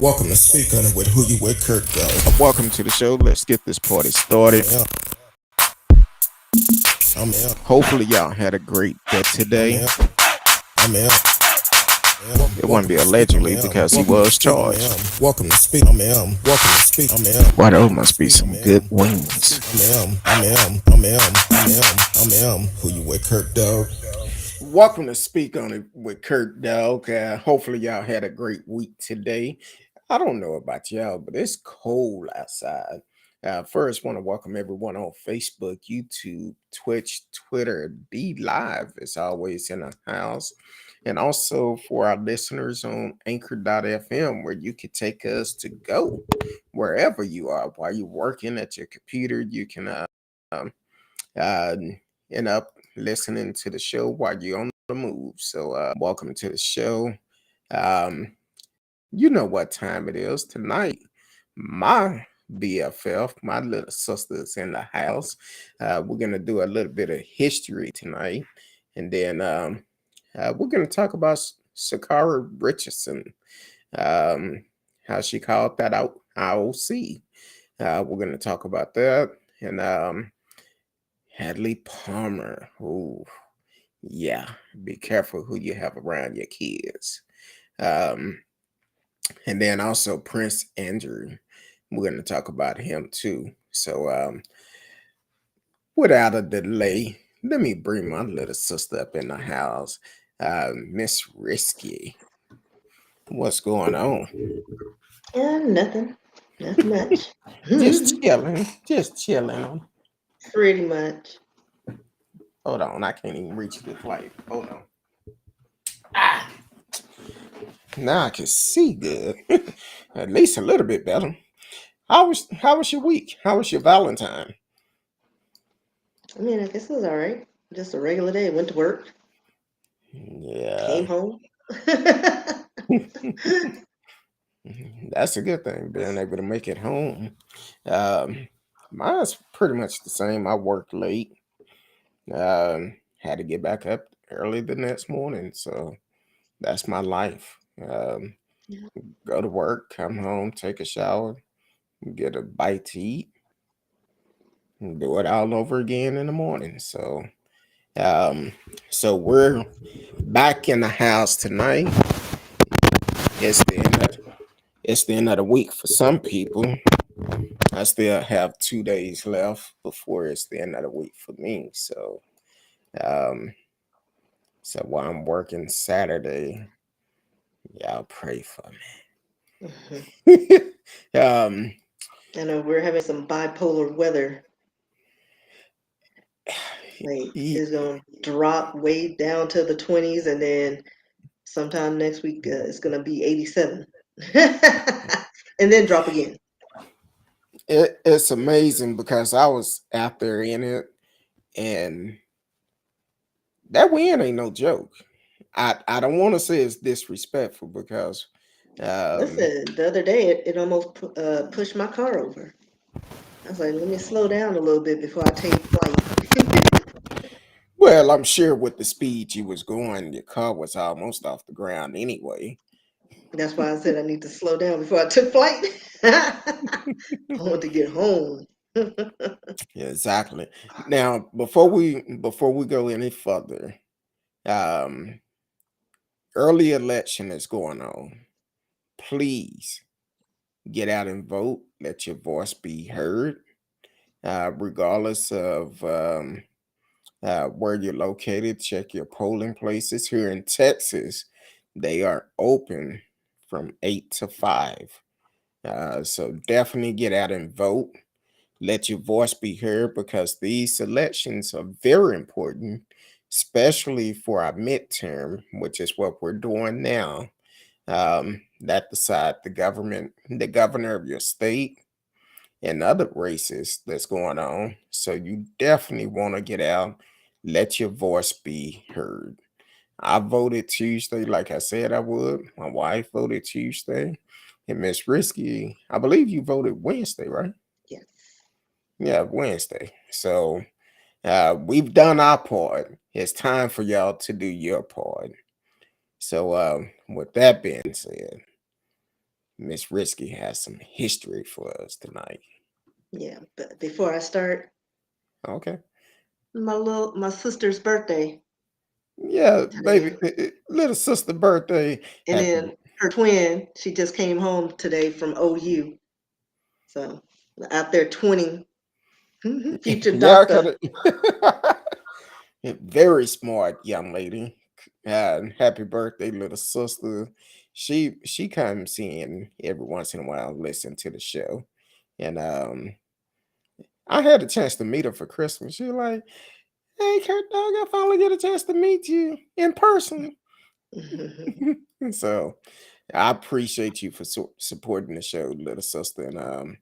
Welcome to Speak On It with Who You With Curtdog. Welcome to the show. Let's get this party started. Yeah, I'm out. Hopefully, y'all had a great day I'm today. out. I'm out. It wouldn't Welcome be to Speak. I'm allegedly out. because he Welcome to was Speak. I'm charged. out. Welcome to Speak. I'm out. Welcome to Speak. I'm out. Why, those Welcome to must be Speak. I'm some out. good Welcome to wings. Speak. I'm out. Who you with, Curtdog? Welcome to Speak On It with Curtdog. Hopefully, y'all had a great week today. I don't know about y'all, but it's cold outside. First, want to welcome everyone on Facebook, YouTube, Twitch, Twitter, Be Live, as always, in the house. And also for our listeners on anchor.fm, where you can take us to go wherever you are. While you're working at your computer, you can um, uh, end up listening to the show while you're on the move. So, welcome to the show. Um, you know what time it is tonight. My BFF, my little sister's in the house. We're gonna do a little bit of history tonight, and then we're gonna talk about Sakara Richardson, um, how she called that out IOC. We're gonna talk about that, and Hadley Palmer. Oh, yeah, be careful who you have around your kids. Um, and then also Prince Andrew. We're going to talk about him too. So, without a delay, let me bring my little sister up in the house. Miss Risky, what's going on? Nothing. Nothing much. Just chilling, just chilling. Pretty much. Hold on, I can't even reach the light. Hold on. Ah, now I can see good, at least a little bit better. How was your week? How was your Valentine? I mean, I guess it was all right. Just a regular day. Went to work, Yeah. came home. That's a good thing, being able to make it home. Mine's pretty much the same. I worked late. Had to get back up early the next morning. So that's my life. Yeah. Go to work, come home, take a shower, get a bite to eat, and do it all over again in the morning. Um, so we're back in the house tonight. It's the end of, it's the end of the week for some people. I still have 2 days left before it's the end of the week for me. Um, so while I'm working Saturday, y'all pray for Mhm. me. um, I know we're having some bipolar weather. Like y- it's gonna drop way down to the 20s, and then sometime next week it's gonna be 87, and then drop again. it's amazing because I was out there in it, and that wind ain't no joke. I don't want to say it's disrespectful because um, Listen, the other day it almost pushed my car over. I was like, let me slow down a little bit before I take flight. well, I'm sure with the speed you was going, your car was almost off the ground anyway. That's why I said I need to slow down before I took flight. I want to get home. Yeah, exactly. Now, before we go any further, um, early election is going on. Please get out and vote. Let your voice be heard, regardless of where you're located. Check your polling places. Here in Texas, they are open from 8 to 5. So definitely get out and vote. Let your voice be heard because these elections are very important, especially for our midterm, which is what we're doing now. That decide the governor of your state, and other races that's going on. So you definitely want to get out, let your voice be heard. I voted Tuesday, like I said I would. My wife voted Tuesday, and Miss Risky, I believe you voted Wednesday, right? Yes. Yeah, Wednesday. So we've done our part. It's time for y'all to do your part. So with that being said, Miss Risky has some history for us tonight. Yeah, but before I start, Okay. my sister's birthday Yeah, baby, today, little sister birthday. and Happy. then her twin, she just came home today from OU. So out there 20, future Yeah, doctor. kind of. Very smart young lady. Happy birthday, little sister. She comes in every once in a while, listen to the show, and I had a chance to meet her for Christmas. She was like, "Hey, Kurt Dog, I finally get a chance to meet you in person." So I appreciate you for supporting the show, little sister, and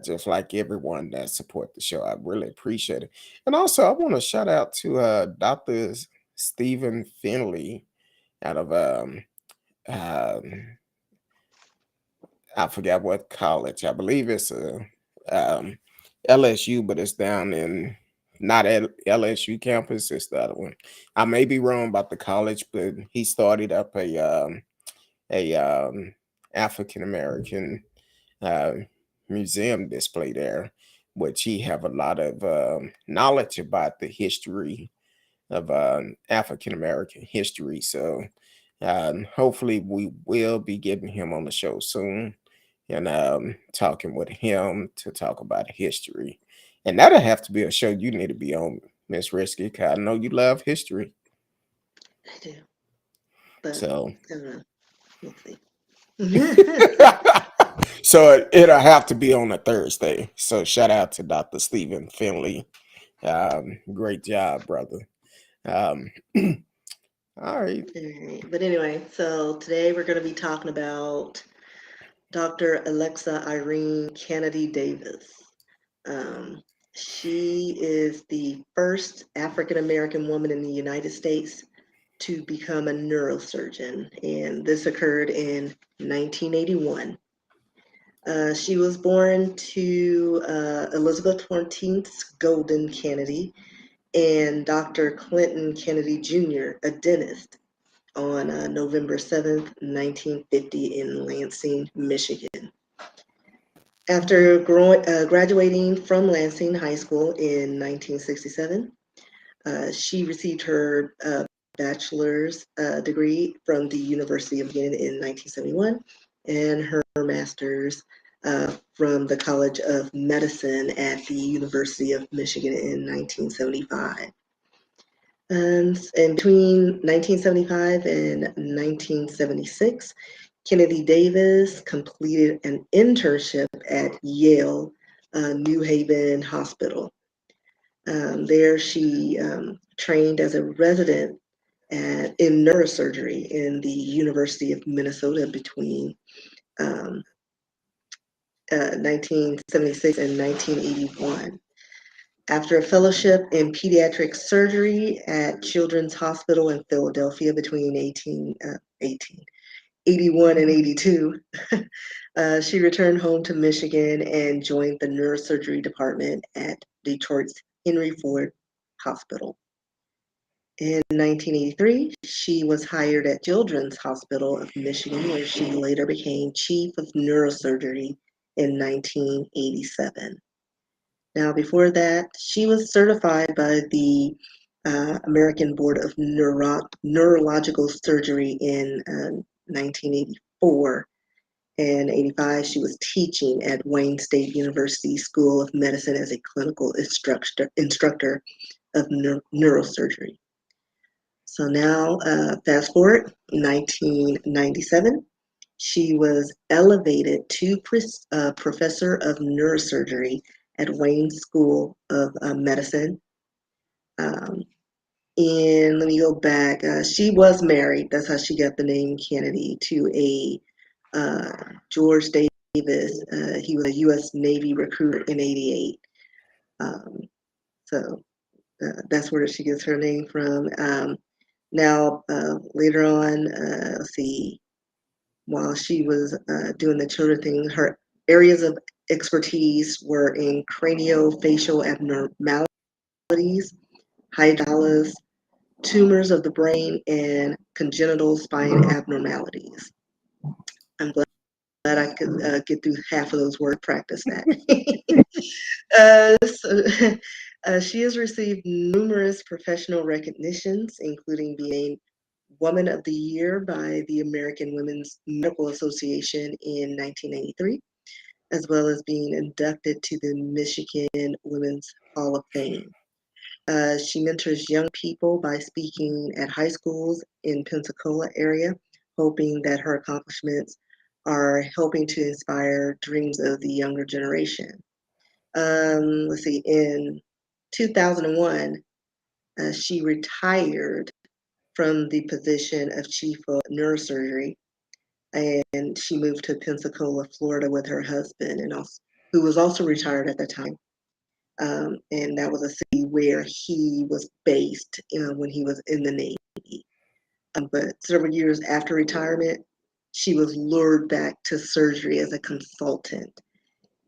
just like everyone that support the show, I really appreciate it. And also, I want to shout out to Dr. Stephen Finley out of um, I forgot what college. I believe it's um, LSU, but it's down in not at LSU campus. It's the other one. I may be wrong about the college, but he started up a African American uh, museum display there, which he have a lot of knowledge about the history of African American history. So hopefully we will be getting him on the show soon and talking with him to talk about history. And that'll have to be a show you need to be on, Miss Risky, because I know you love history. I do, but So we'll see. so it'll have to be on a Thursday. So shout out to Dr. Stephen Finley. Great job, brother. Um, all right. All right. But anyway, so today we're going to be talking about Dr. Alexa Irene Kennedy Davis. Um, she is the first African American woman in the United States to become a neurosurgeon, and this occurred in 1981. She was born to Elizabeth 14th Golden Kennedy and Dr. Clinton Kennedy Jr., a dentist, on November 7th, 1950, in Lansing, Michigan. After graduating from Lansing High School in 1967, she received her bachelor's degree from the University of Michigan in 1971 and her master's from the College of Medicine at the University of Michigan in 1975. And between 1975 and 1976, Kennedy Davis completed an internship at Yale New Haven Hospital. There, she trained as a resident in neurosurgery in the University of Minnesota between um, 1976 and 1981. After a fellowship in pediatric surgery at Children's Hospital in Philadelphia between 81 and 82, she returned home to Michigan and joined the neurosurgery department at Detroit's Henry Ford Hospital. In 1983, she was hired at Children's Hospital of Michigan, where she later became chief of neurosurgery in 1987. Now, before that, she was certified by the American Board of Neurological Surgery in 1984. And 85, she was teaching at Wayne State University School of Medicine as a clinical instructor of neurosurgery. So now, fast forward, 1997, she was elevated to professor of neurosurgery at Wayne School of Medicine. Um, and let me go back. She was married. That's how she got the name Kennedy, to a George Davis. He was a U.S. Navy recruiter in '88. Um, so that's where she gets her name from. Now, later on, let's see, while she was doing the children thing, her areas of expertise were in craniofacial abnormalities, hydraulis, tumors of the brain, and congenital spine abnormalities. I'm glad could get through half of those words, practice that. So, she has received numerous professional recognitions, including being Woman of the Year by the American Women's Medical Association in 1993, as well as being inducted to the Michigan Women's Hall of Fame. She mentors young people by speaking at high schools in Pensacola area, hoping that her accomplishments are helping to inspire dreams of the younger generation. Let's see, in 2001, she retired from the position of chief of neurosurgery, and she moved to Pensacola, Florida, with her husband, and also, who was also retired at the time. And that was a city where he was based when he was in the Navy. But several years after retirement, she was lured back to surgery as a consultant,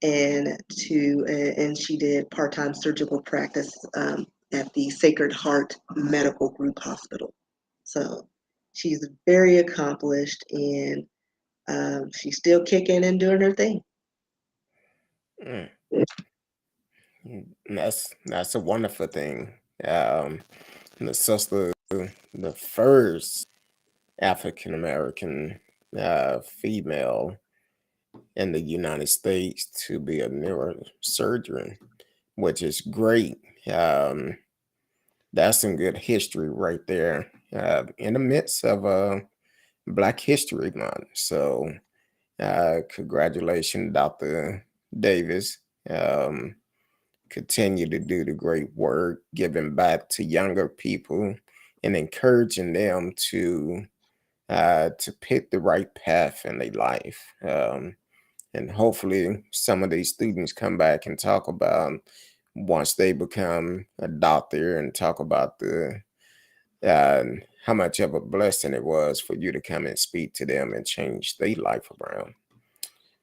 and she did part-time surgical practice at the Sacred Heart Medical Group Hospital. So she's very accomplished, and she's still kicking and doing her thing. Mm. That's a wonderful thing. The sister, the first African American female in the United States to be a neurosurgeon, which is great. That's some good history right there in the midst of Black History Month. So, congratulations, Dr. Davis. Continue to do the great work, giving back to younger people and encouraging them to pick the right path in their life. And hopefully some of these students come back and talk about once they become a doctor and talk about the uh, how much of a blessing it was for you to come and speak to them and change their life around.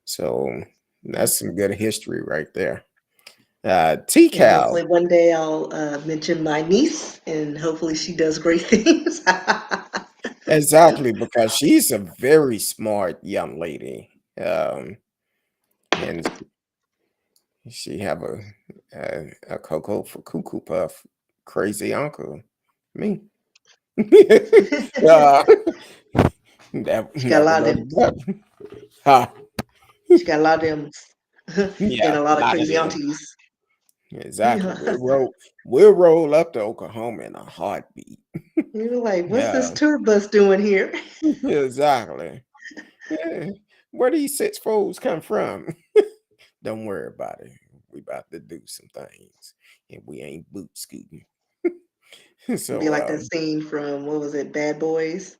So that's some good history right there. And T-Cal. hopefully one day I'll mention my niece, and hopefully she does great things. Exactly, because she's a very smart young lady. And she have a cocoa for cuckoo puff crazy uncle. Me. uh, that She got a never lot of go them. together. Huh. She got a lot of them, and Yeah, a a lot of lot of crazy them. aunties. Exactly. We'll roll up to Oklahoma in a heartbeat. You're like, what's this Yeah, tour bus doing here? exactly. Yeah. Where these six folks come from? Don't worry about it. We about to do some things, and we ain't boot scooting. Be So, like that scene from, what was it, Bad Boys,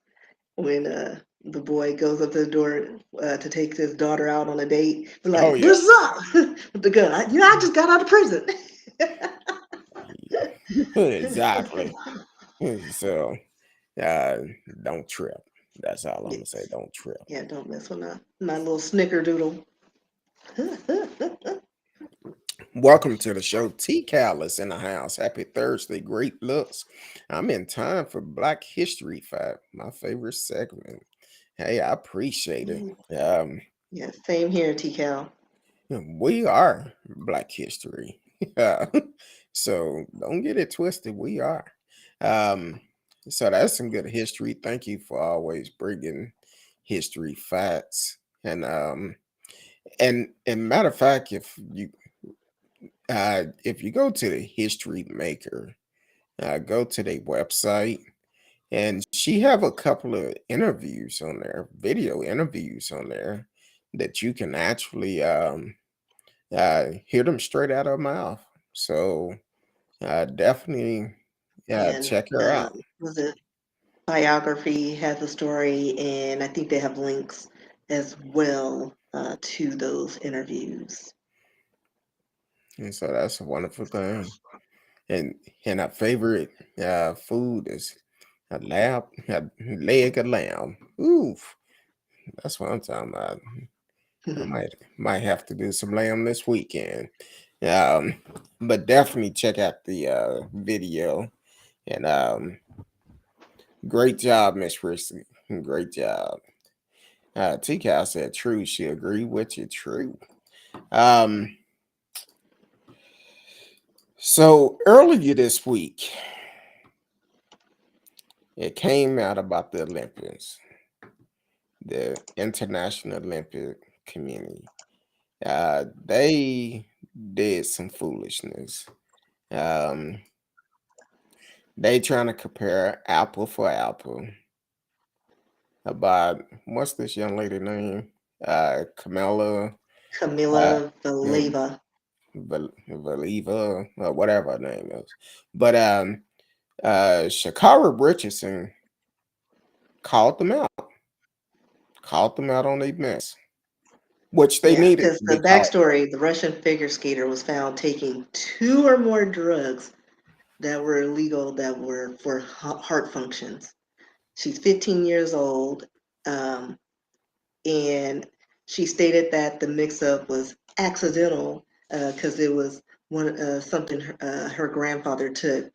when the boy goes up to the door to take his daughter out on a date. Be oh like, yeah, what's up? With the gun. I just got out of prison. exactly. So, uh, don't trip. That's all I'm gonna say. Yes. Don't trip. Yeah, don't mess with my little snickerdoodle. Welcome to the show. T Callis in the house. Happy Thursday. Great looks. I'm in time for Black History Fact, my favorite segment. Hey, I appreciate it. Yeah, same here, T Cal. We are Black History. Yeah. So don't get it twisted. We are. Um, so that's some good history. Thank you for always bringing history facts. And matter of fact, if you go to the History Maker, go to their website, and she have a couple of interviews on there, video interviews on there that you can actually hear them straight out of her mouth. So definitely And check her out. was it biography has a story, and I think they have links as well to those interviews. And so that's a wonderful thing. And our favorite food is a leg of lamb. Oof, that's what I'm talking about. I might have to do some lamb this weekend. Um, but definitely check out the video. And great job, Miss Christie. Great job. T-Cal said true. She agreed with you. True. Um, so earlier this week, it came out about the Olympics, the International Olympic Committee. They did some foolishness. Um, they trying to compare apple for apple about what's this young lady name? Camilla uh, Camila mm, Valieva. Valieva, or whatever her name is. But Shakara Richardson called them out, on their mess, which they Yeah, needed because to the be called. backstory, the Russian figure skater was found taking 2 or more drugs that were illegal that were for heart functions. She's 15 years old, um, and she stated that the mix-up was accidental because it was something her grandfather took.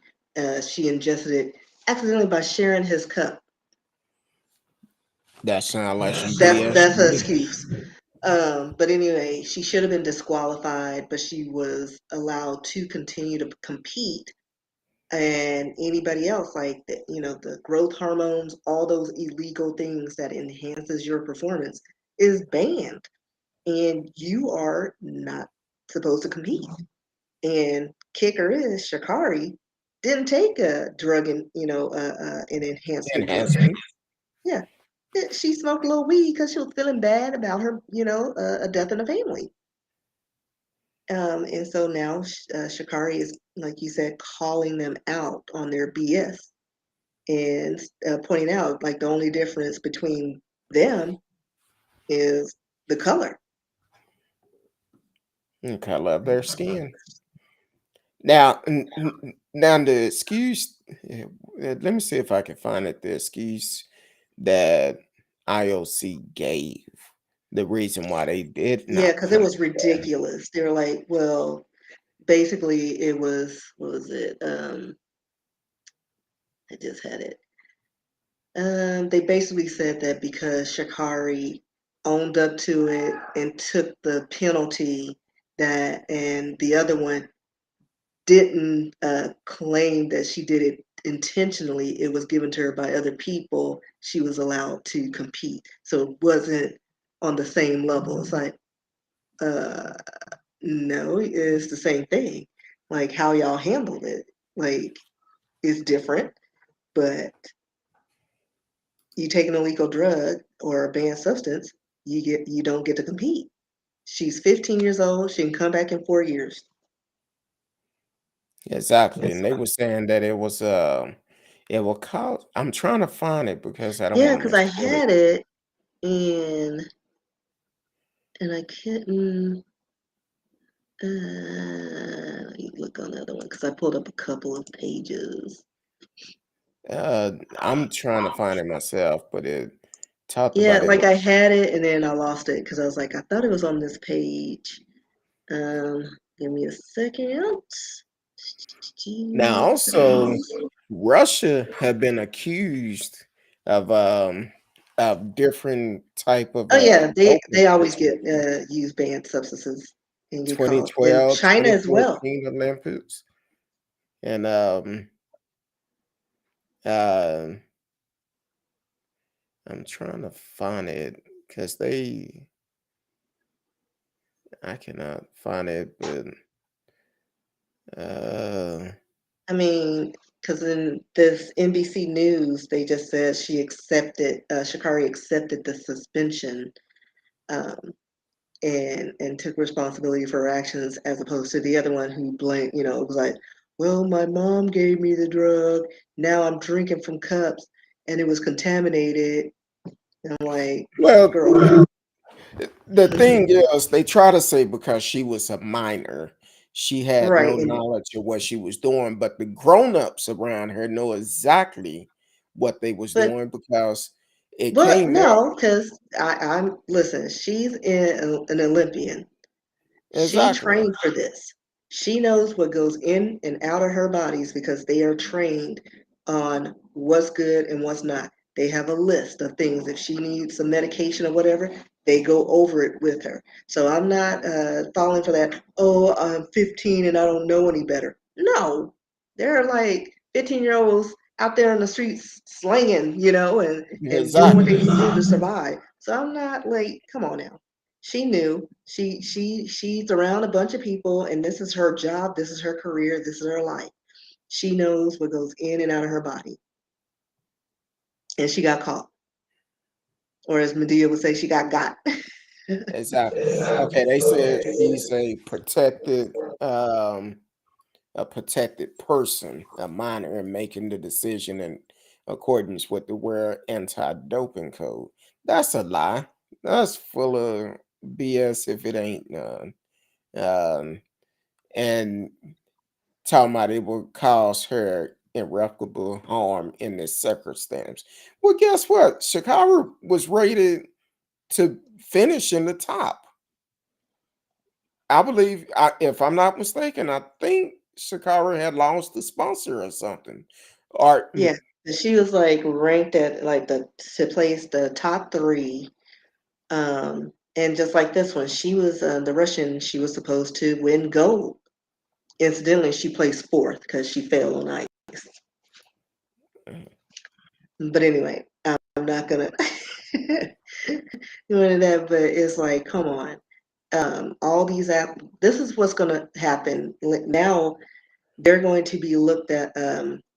She ingested it accidentally by sharing his cup. That sound like some BS That's to her me. excuse. But anyway, she should have been disqualified, but she was allowed to continue to compete. And anybody else, like the growth hormones, all those illegal things that enhances your performance, is banned, and you are not supposed to compete. And kicker is Shakari didn't take a drug and an enhancement drug. Enhancement. Yeah, she smoked a little weed because she was feeling bad about her, a death in the family. And so now Shakari is, like you said, calling them out on their BS and pointing out like the only difference between them is the color. Color of their skin. Now, now the excuse. Let me see if I can find it. The excuse that IOC gave, the reason why they did Yeah, not because it come was ridiculous. They were like, well, basically it was, what was it? I just had it. They basically said that because Shakari owned up to it and took the penalty, that and the other one didn't claim that she did it intentionally, it was given to her by other people, she was allowed to compete. So it wasn't on the same level. It's like, uh, no, it's the same thing. Like how y'all handled it, like, is different, but you take an illegal drug or a banned substance, you don't get to compete. She's 15 years old. She can come back in 4 years. exactly, and they were saying that it will cause. I'm trying to find it because I don't Yeah, want to because I misquote it. had it and I couldn't. Let me look on the other one because I pulled up a couple of pages. I'm trying to find it myself, but it talked Yeah, about it. like I had it and then I lost it because I was like, I thought it was on this page. Um, Give me a second. Now, also, Russia have been accused of different type of Oh yeah, doping they always get situation. use banned substances and get caught in 2012, China as well. Olympics, and uh, I'm trying to find it because I cannot find it, but uh, I mean, because in this NBC News, they just said Shakari accepted the suspension, um, and took responsibility for her actions, as opposed to the other one who blamed, it was like, well, my mom gave me the drug. Now I'm drinking from cups, and it was contaminated. And I'm like, well, girl. the thing is, they try to say because she was a minor, she had Right. no And knowledge of what she was doing, but the grown-ups around her know exactly what they was but doing because it but came out no, because I'm listen. She's an Olympian. She exactly. trained for this. She knows what goes in and out of her bodies because they are trained on what's good and what's not. They have a list of things. If she needs some medication or whatever, they go over it with her. So I'm not falling for that. Oh, I'm 15 and I don't know any better. No, there are like 15-year-olds out there on the streets slanging, and doing what they Exactly. need to do to survive. So I'm not like, come on now. She knew she's around a bunch of people, and this is her job, this is her career, this is her life. She knows what goes in and out of her body, and she got caught, or as Medea would say, she got. Exactly. Okay, they said she's a protected person, a minor, in making the decision in accordance with the World Anti-Doping Code. That's a lie. That's full of BS if it ain't none. Um, and talking about it will cause her irreparable harm in this circumstance. Well, guess what? Chicago was rated to finish in the top. I believe, if I'm not mistaken, I think Shakira had lost the sponsor or something. Or Yeah, she was like ranked at like to place the top three. And just like this one, she was the Russian. She was supposed to win gold. Incidentally, she placed fourth because she fell on ice. But anyway, I'm not gonna go into that. But it's like, come on, all these This is what's gonna happen now. They're going to be looked at.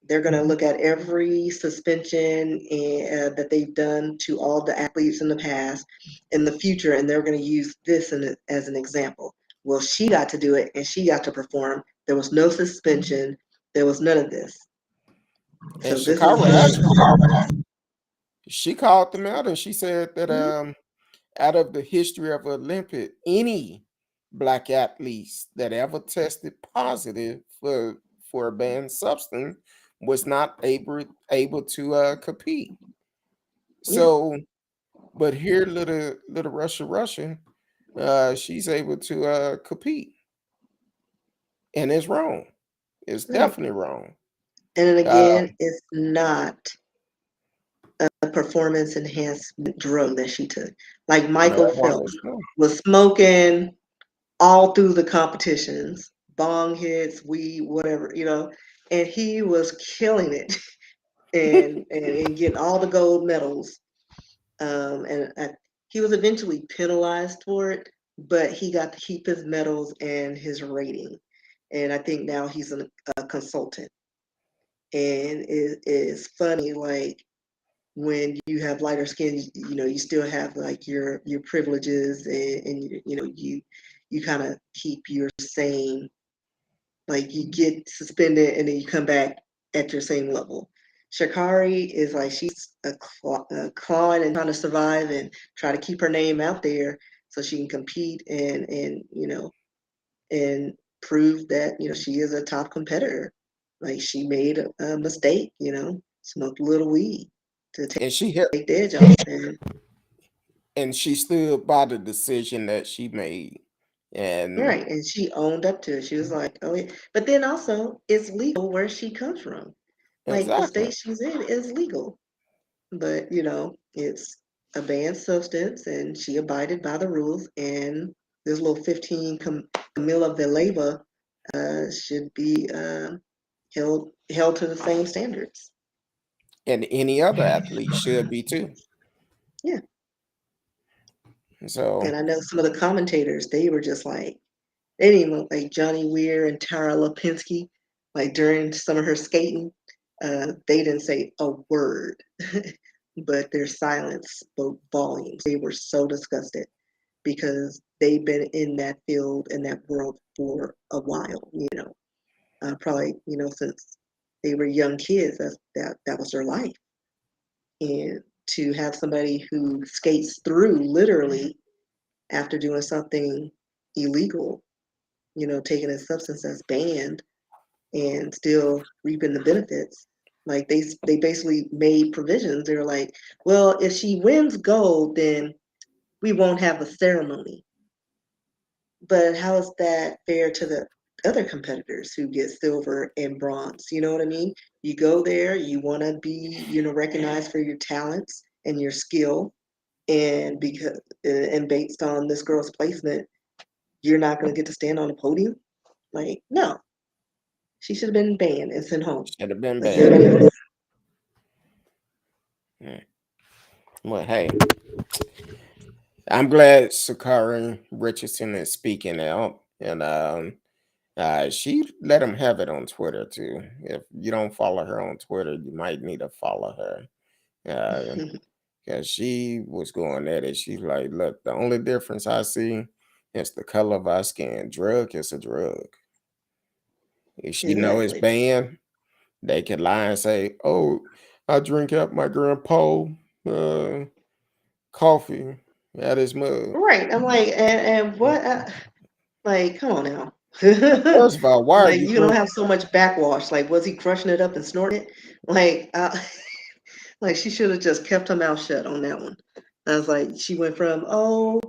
They're going to look at every suspension that they've done to all the athletes in the past, in the future, and they're going to use this as an example. Well, she got to do it, and she got to perform. There was no suspension. There was none of this. and So this is Shakira the actually she called them out and she said that Mhm. out of the history of Olympic, any black athletes that ever tested positive for a banned substance was not able to compete. Yeah, So, but here, little Russia, she's able to compete, and it's wrong. It's right. definitely wrong. And then Uh, again, it's not a performance enhancement drug that she took. Like Michael Marijuana Phelps is wrong. was smoking all through the competitions, bong hits, weed, whatever, and he was killing it and getting all the gold medals. And he was eventually penalized for it, but he got to keep his medals and his rating. And I think now he's a consultant. And it is funny, like when you have lighter skin, you still have like your privileges, and you kind of keep your same, like you get suspended and then you come back at your same level. Shakari is like she's clawing and trying to survive and try to keep her name out there so she can compete and prove that she is a top competitor. Like she made a mistake, smoked a little weed to and she hit, take the edge off. and she stood by the decision that she made. And Right, and she owned up to it. She was like, "Oh, yeah." But then also, it's legal where she comes from. Like the exactly, state she's in is legal, but it's a banned substance, and she abided by the rules. And this little 15 Camilla Villela should be held to the same standards. and any other athlete should be too. Yeah, So, and I know some of the commentators, they were just like, they didn't even look like Johnny Weir and Tara Lipinski, like during some of her skating. They didn't say a word, but their silence spoke volumes. They were so disgusted because they've been in that field, in that world for a while, probably, since they were young kids. That was their life. And to have somebody who skates through literally after doing something illegal, taking a substance that's banned and still reaping the benefits. Like they basically made provisions. They were like, well, if she wins gold, then we won't have a ceremony. But how is that fair to the other competitors who get silver and bronze? You know what I mean? You go there, you want to be, recognized for your talents and your skill, and based on this girl's placement, you're not going to get to stand on the podium. Like, no, she should have been banned and sent home. Should have been Like, banned. Well, hey, I'm glad Sakari Richardson is speaking out, and she let him have it on Twitter too. If you don't follow her on Twitter, you might need to follow her. Because she was going at it. She's like, look, the only difference I see is the color of our skin. Drug is a drug. If she know it's exactly. banned, they can lie and say, oh, I drink out my grandpa coffee out his mug. Right. I'm like, and what? Like, come on now. First of all, why are Like, you you don't drinking? have so much backwash. Like, was he crushing it up and snorting it? Like, like she should have just kept her mouth shut on that one. I was like, she went from, oh,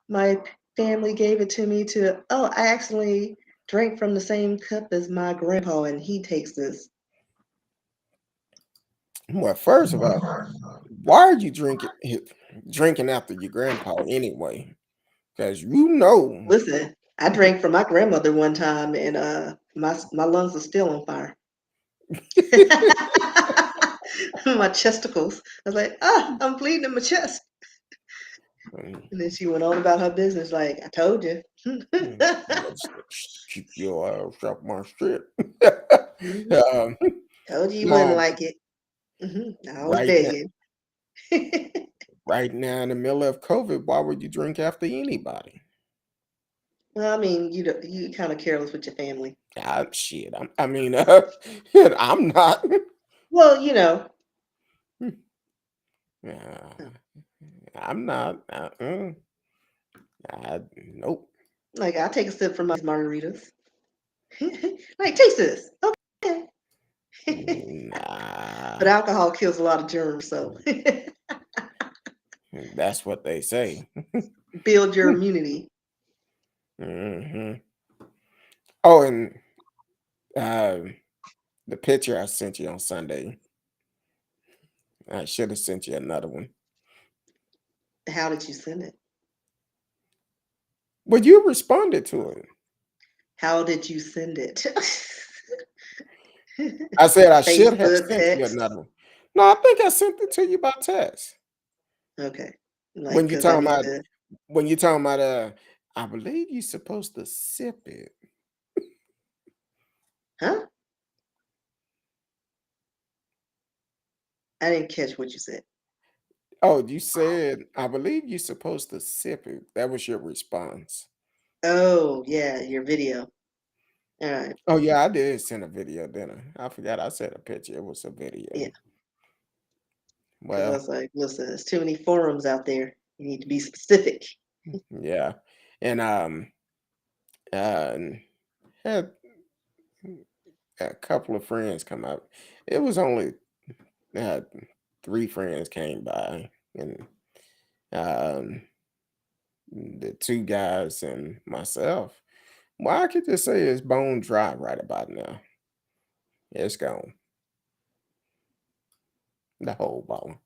my family gave it to me to, oh, I actually drank from the same cup as my grandpa and he takes this. Well, first of all, why are you drinking after your grandpa anyway? Because you know. Listen, I drank from my grandmother one time and my lungs are still on fire. My chesticles. I was like, I'm bleeding in my chest. And then she went on about her business, like, I told you. Keep your ass off my shit. Mhm. um, Told you wouldn't no, like it. I was right now, begging. right now in the middle of COVID, why would you drink after anybody? Well, I mean, you kind of careless with your family. Shit. I mean, I'm not. Well, Uh, I'm not. Nope. like I take a sip from my margaritas. Like, taste this. Okay. But Nah, alcohol kills a lot of germs, so that's what they say. build your immunity. Hmm. Oh, and the picture I sent you on Sunday, I should have sent you another one. How did you send it? But you responded to it. How did you send it? I said I should have Facebook, sent you text. another one. No, I think I sent it to you by text. Okay. Like, When you because I talking need about to, when you talking about I believe you're supposed to sip it. huh? I didn't catch what you said. Oh, you said I believe you're supposed to sip it. That was your response. Oh, yeah, your video. All right. Oh yeah, I did send a video, didn't I? I forgot I sent a picture. It was a Yeah. video. Because I Well, was like, listen, there's too many forums out there. You need to be specific. yeah. And uh had a couple of friends come out. It was only uh, 3 friends came by, and um, the 2 guys and myself. Well, I could just say it's bone dry right about now. It's gone, the whole bone.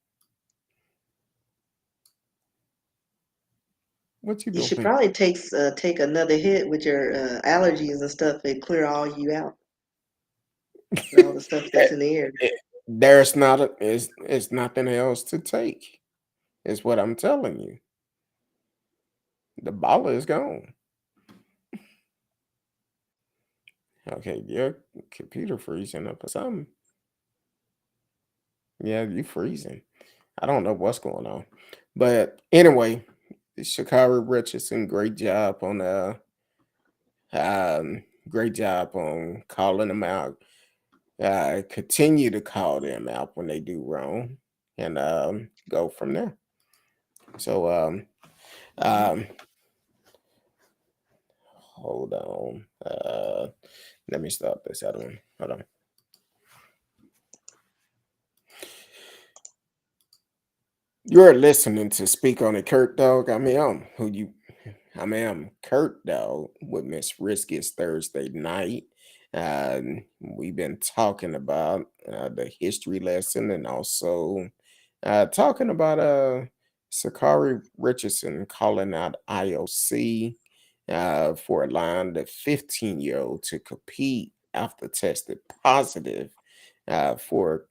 What you You should doing? probably take another hit with your allergies and stuff and clear all you out with all the stuff Eh, that's in the air. there's not it's nothing else to take. Is what I'm telling you. The bottle is gone. Okay, your computer freezing up or something. Yeah, you freezing. I don't know what's going on. But anyway, Shakari Richardson, great job on calling them out. Continue to call them out when they do wrong and go from there. So um hold on. Let me start this other one. Hold on. You're listening to Speak on It, Curtdog. I'm Curtdog with Miss Risky's Thursday night. We've been talking about the history lesson and also talking about Sakari Richardson calling out IOC for allowing the 15-year-old to compete after tested positive for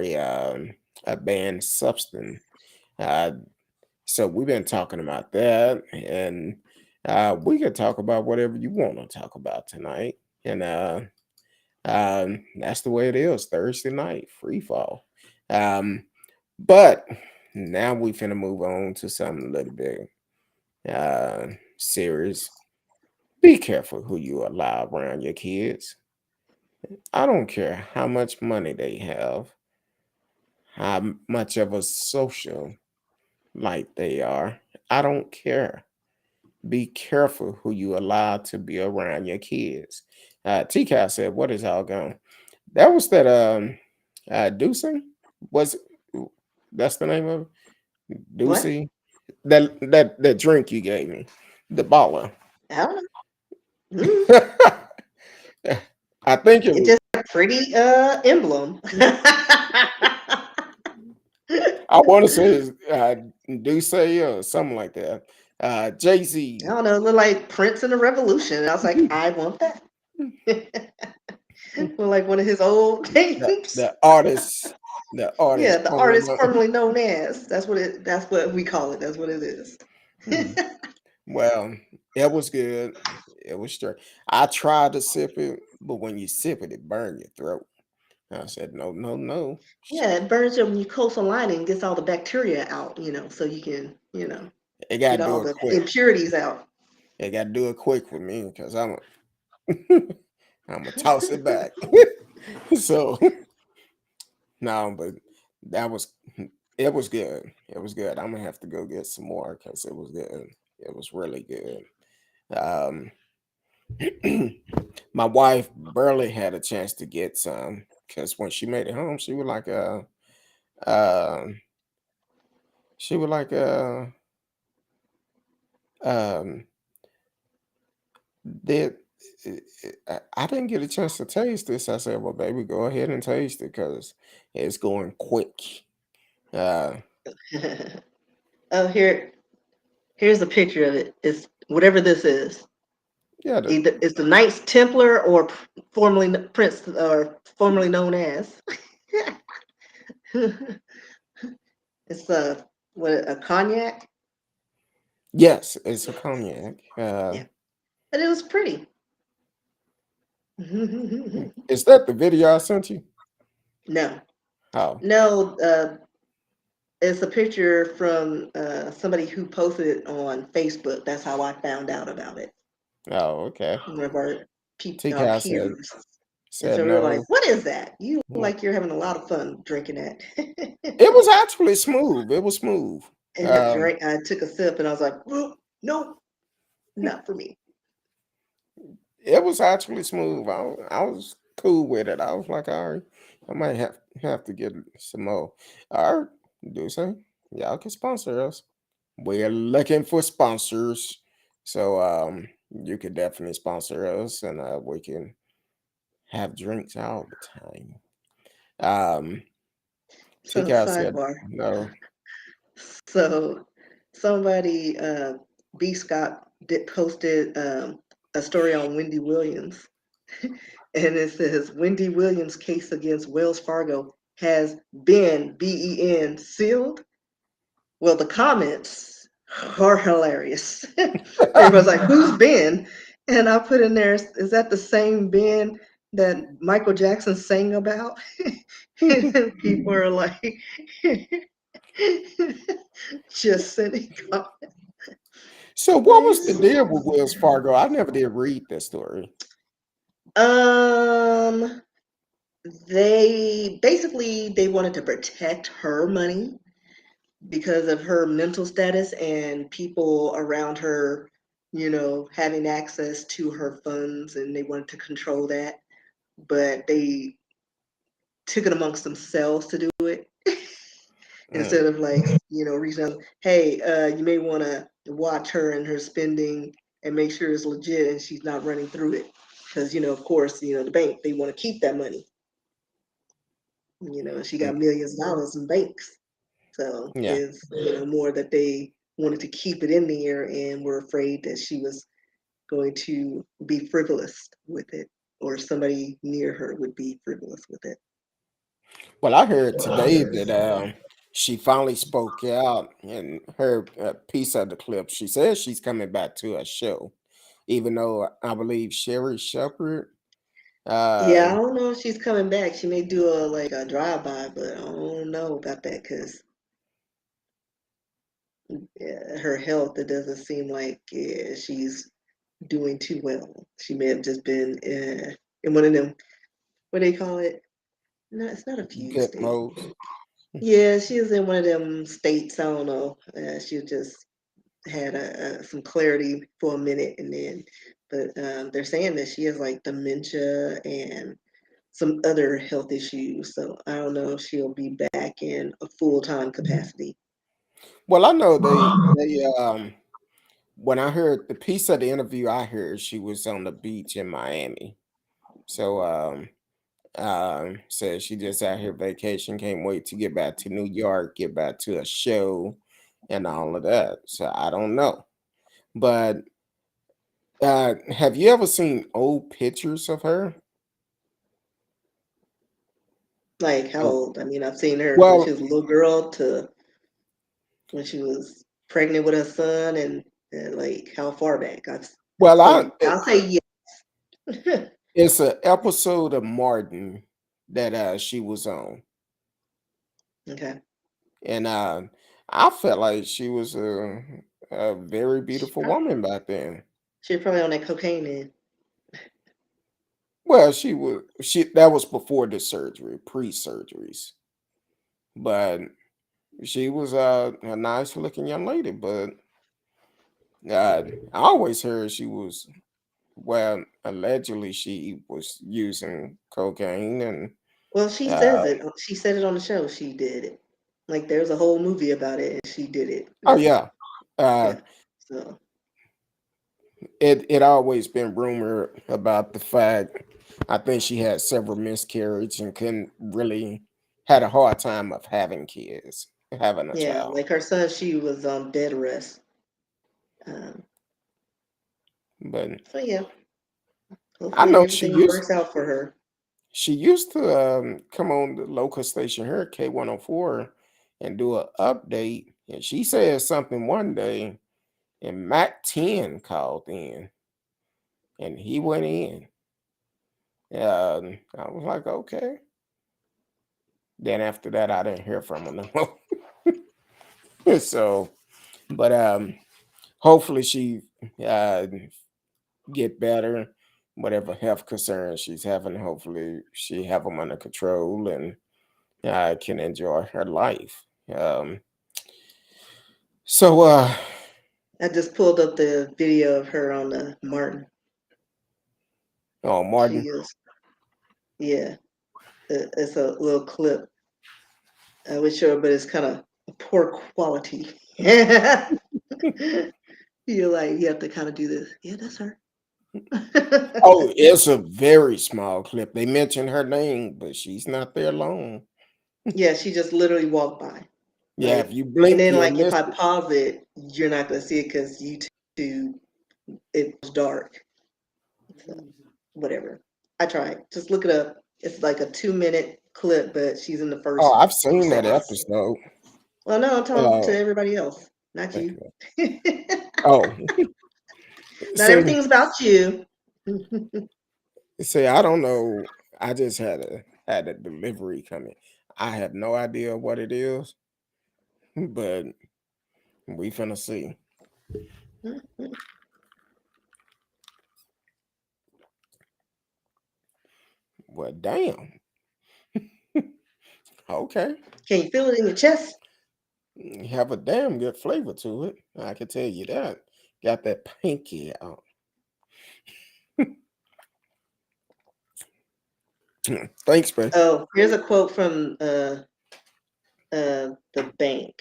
a banned substance. Uh, so we've been talking about that, and we can talk about whatever you want to talk about tonight. And that's the way it is. Thursday night, free fall. Um, but now we finna move on to something a little bit serious. Be careful who you allow around your kids. I don't care how much money they have, how much of a social light they are. I don't care. Be careful who you allow to be around your kids. TCal said, "What is all gone?" That was that Ducey? Was that's the name of it? What? Ducey? That drink you gave me, the baller. I don't know. Mm. I think it It's was. just a pretty emblem. I want to say it's Ducey or something like that. Jay I Z. don't know. It looked like Prince in the Revolution. And I was like, I want that. Well, like one of his old the games. the artist, the Yeah, artist the formerly artist known. formerly known as. That's what we call it. That's what it is. Hmm. Well, it was good. It was straight. I tried to sip it, but when you sip it, it burn your throat. I said, no, no, no. Yeah, it burns your mucosal lining, gets all the bacteria out, so you can, It get gotta do all it the quick. impurities out. It gotta do it quick for me because I'm gonna toss it back. So no, but that was it was good. It was good. I'm gonna have to go get some more because it was good. It was really good. Um, my wife barely had a chance to get some because when she made it home, um, she was like, um, did I didn't get a chance to taste this. I said, well, baby, go ahead and taste it because it's going quick. Uh, Oh, here's a picture of it. It's whatever this is. yeah, Either it's the Knights Templar or formerly Prince or formerly known as. It's a cognac. yes, it's a cognac. Yeah, but it was pretty. Is that the video I sent you? No, Oh, no. It's a picture from somebody who posted it on Facebook. That's how I found out about it. oh, okay. One of our our TK said peers. And said so we were like, no. "What is that? You look Yeah. like you're having a lot of fun drinking that." It was actually smooth. It was smooth. And Um, I took a sip, and I was like, "Well, nope, not for me." it was actually smooth. I was cool with it. I was like, all right, I might have to get some more. All right, do say y'all can sponsor us. We're looking for sponsors, so you could definitely sponsor us, and we can have drinks all the time. Um, So TK said sidebar. no. So somebody, B Scott, did posted a story on Wendy Williams, and it says Wendy Williams' case against Wells Fargo has been BEN sealed. Well, the comments are hilarious. Everybody's like, "Who's Ben?" And I put in there, "Is that the same Ben that Michael Jackson sang about?" And then people are like, just sending comments. So what was the deal with Wells Fargo? I never did read that story. Um, they wanted to protect her money because of her mental status and people around her, having access to her funds, and they wanted to control that. But they took it amongst themselves to do it Mm. instead of like, reaching out, hey, you may want to watch her and her spending and make sure it's legit and she's not running through it. because of course, the bank, they want to keep that money. She got millions of dollars in banks, so Yeah. it's more that they wanted to keep it in there and were afraid that she was going to be frivolous with it, or somebody near her would be frivolous with it. Well, I heard today that she finally spoke out in her piece of the clip. She says she's coming back to a show, even though I believe Sherry Shepherd. Yeah, Uh, I don't know if she's coming back. She may do a drive by, but I don't know about that because her health, it doesn't seem like she's doing too well. She may have just been in one of them, what do they call it? No, it's not a fugue good state. modes. Yeah, she was in one of them states. I don't know. She just had some clarity for a minute, and then, but they're saying that she has like dementia and some other health issues. So I don't know if she'll be back in a full-time capacity. Well, I know they when I heard the piece of the interview, I heard she was on the beach in Miami. So said she just out here vacation, can't wait to get back to New York, get back to a show and all of that. So I don't know. But have you ever seen old pictures of her? Like how Oh, old? I mean, I've seen her when she well, was a little girl to when she was pregnant with her son, and like how far back? I'd well, I say I'll say yes. it's an episode of Martin that she was on, Okay. and I felt like she was a very She beautiful prob- woman back then. she was probably on that cocaine then. Well, she that was before the surgery, pre-surgeries, but she was a nice looking young lady. But I always heard she was, well, allegedly she was using cocaine and Well, she uh says it. She said it on the show. She did it. Like there's a whole movie about it, and she did it. oh yeah. Uh Yeah. So it always been rumored about the fact I think she had several miscarriages and couldn't really had a hard time of having kids, having a yeah, child. like her son, she was on bed rest. Um, But so yeah, I hopefully know everything works out for her. she used to come on the local station here, K104, and do an update. And she said something one day, and Mac 10 called in, and he went in. I was like, okay. Then after that, I didn't hear from her no more. So, but hopefully she uh, get better. Whatever health concerns she's having, hopefully she have them under control and can enjoy her life. So, I just pulled up the video of her on the Martin. oh, She Martin. is, yeah, it's a little clip. I wish sure, but it's kind of poor quality. You have to kind of do this. Yeah, that's her. Oh, it's a very small clip. They mention her name, but she's not there long. Yeah, she just literally walked by. Yeah, if Like, you and blink, then you'll like if miss I it. pause it, you're not gonna see it because YouTube it was dark. So whatever. I tried. Just look it up. It's like a 2 minute clip, but she's in the Oh, first I've few seen that seconds. episode. Well, no, I'm talking Uh, to everybody else, not you. okay. Oh, Not see, everything's about you. see, I don't know. I just had a delivery coming. I have no idea what it is, but we finna see. Well, damn. Okay. Can you feel it in your chest? Have a damn good flavor to it. I can tell you that. Got that pinky out. Thanks, man. Oh, here's a quote from the bank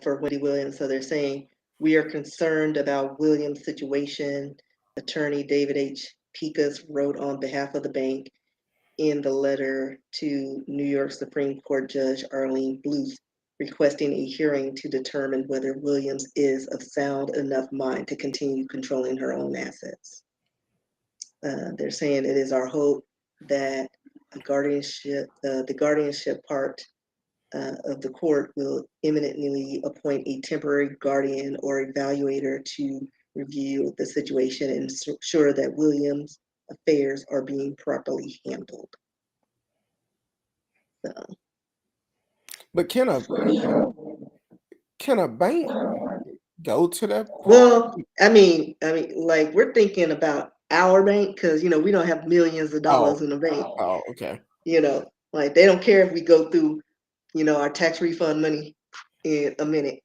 for Wendy Williams. So they're saying, "We are concerned about Williams' situation." Attorney David H. Picas wrote on behalf of the bank in the letter to New York Supreme Court Judge Arlene Bluth, requesting a hearing to determine whether Williams is of sound enough mind to continue controlling her own assets. They're saying it is our hope that the guardianship part of the court will imminently appoint a temporary guardian or evaluator to review the situation and ensure that Williams' affairs are being properly handled. So, But can a bank go to that part? well, I mean, like we're thinking about our bank because we don't have millions of dollars in the bank. Oh, okay. Like they don't care if we go through, our tax refund money in a minute.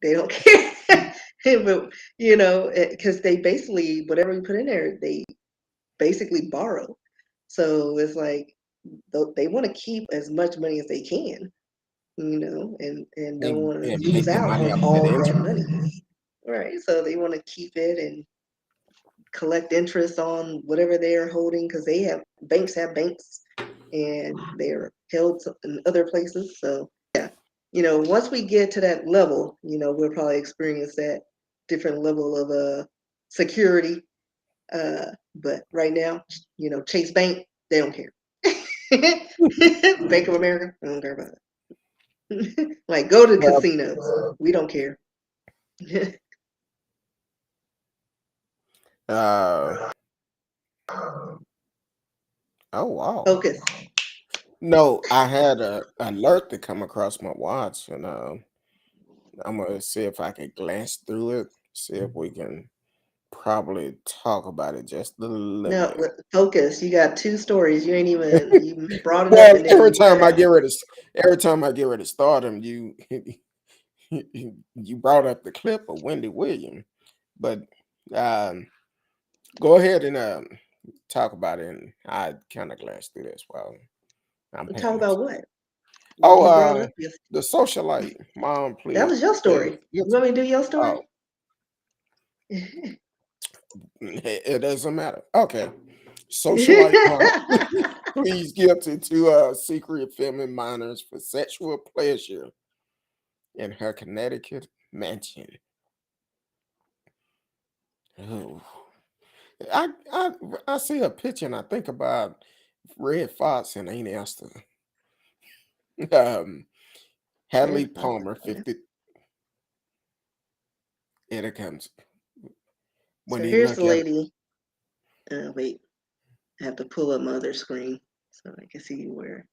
They don't care. But because they basically whatever we put in there, they basically borrow. So it's like they want to keep as much money as they can, and don't want to And lose make the out money on off all that that interest. money. Right. So they want to keep it and collect interest on whatever they are holding because banks have banks and they're held in other places. So once we get to that level, we'll probably experience that different level of security. But right now, Chase Bank, they don't care. Bank of America, I don't care about it. Like go to Well, casinos, we don't care. Oh wow. Focus. No, I had a alert to come across my watch, and I'm gonna see if I can glance through it, see if we can probably talk about it just a little No, bit. focus. You got two stories. You brought it up Well, and then you cut out. every time I get ready to start them, you you brought up the clip of Wendy Williams, but um, go ahead and talk about it, and I kind of glance through this while I'm Talk paying about attention. what? Oh, You brought up the socialite mom, that please, was your please, story. You want me to do your story? oh, it doesn't matter. Okay, socialite mom, please guilty to secret filming minors for sexual pleasure in her Connecticut mansion. Oh, I see a picture and I think about Red Fox and Aunt Esther. Um, Hadley Red Fox. Palmer, 50. Here it comes. When So you here's the look at lady. Wait, I have to pull up my other screen so I can see where.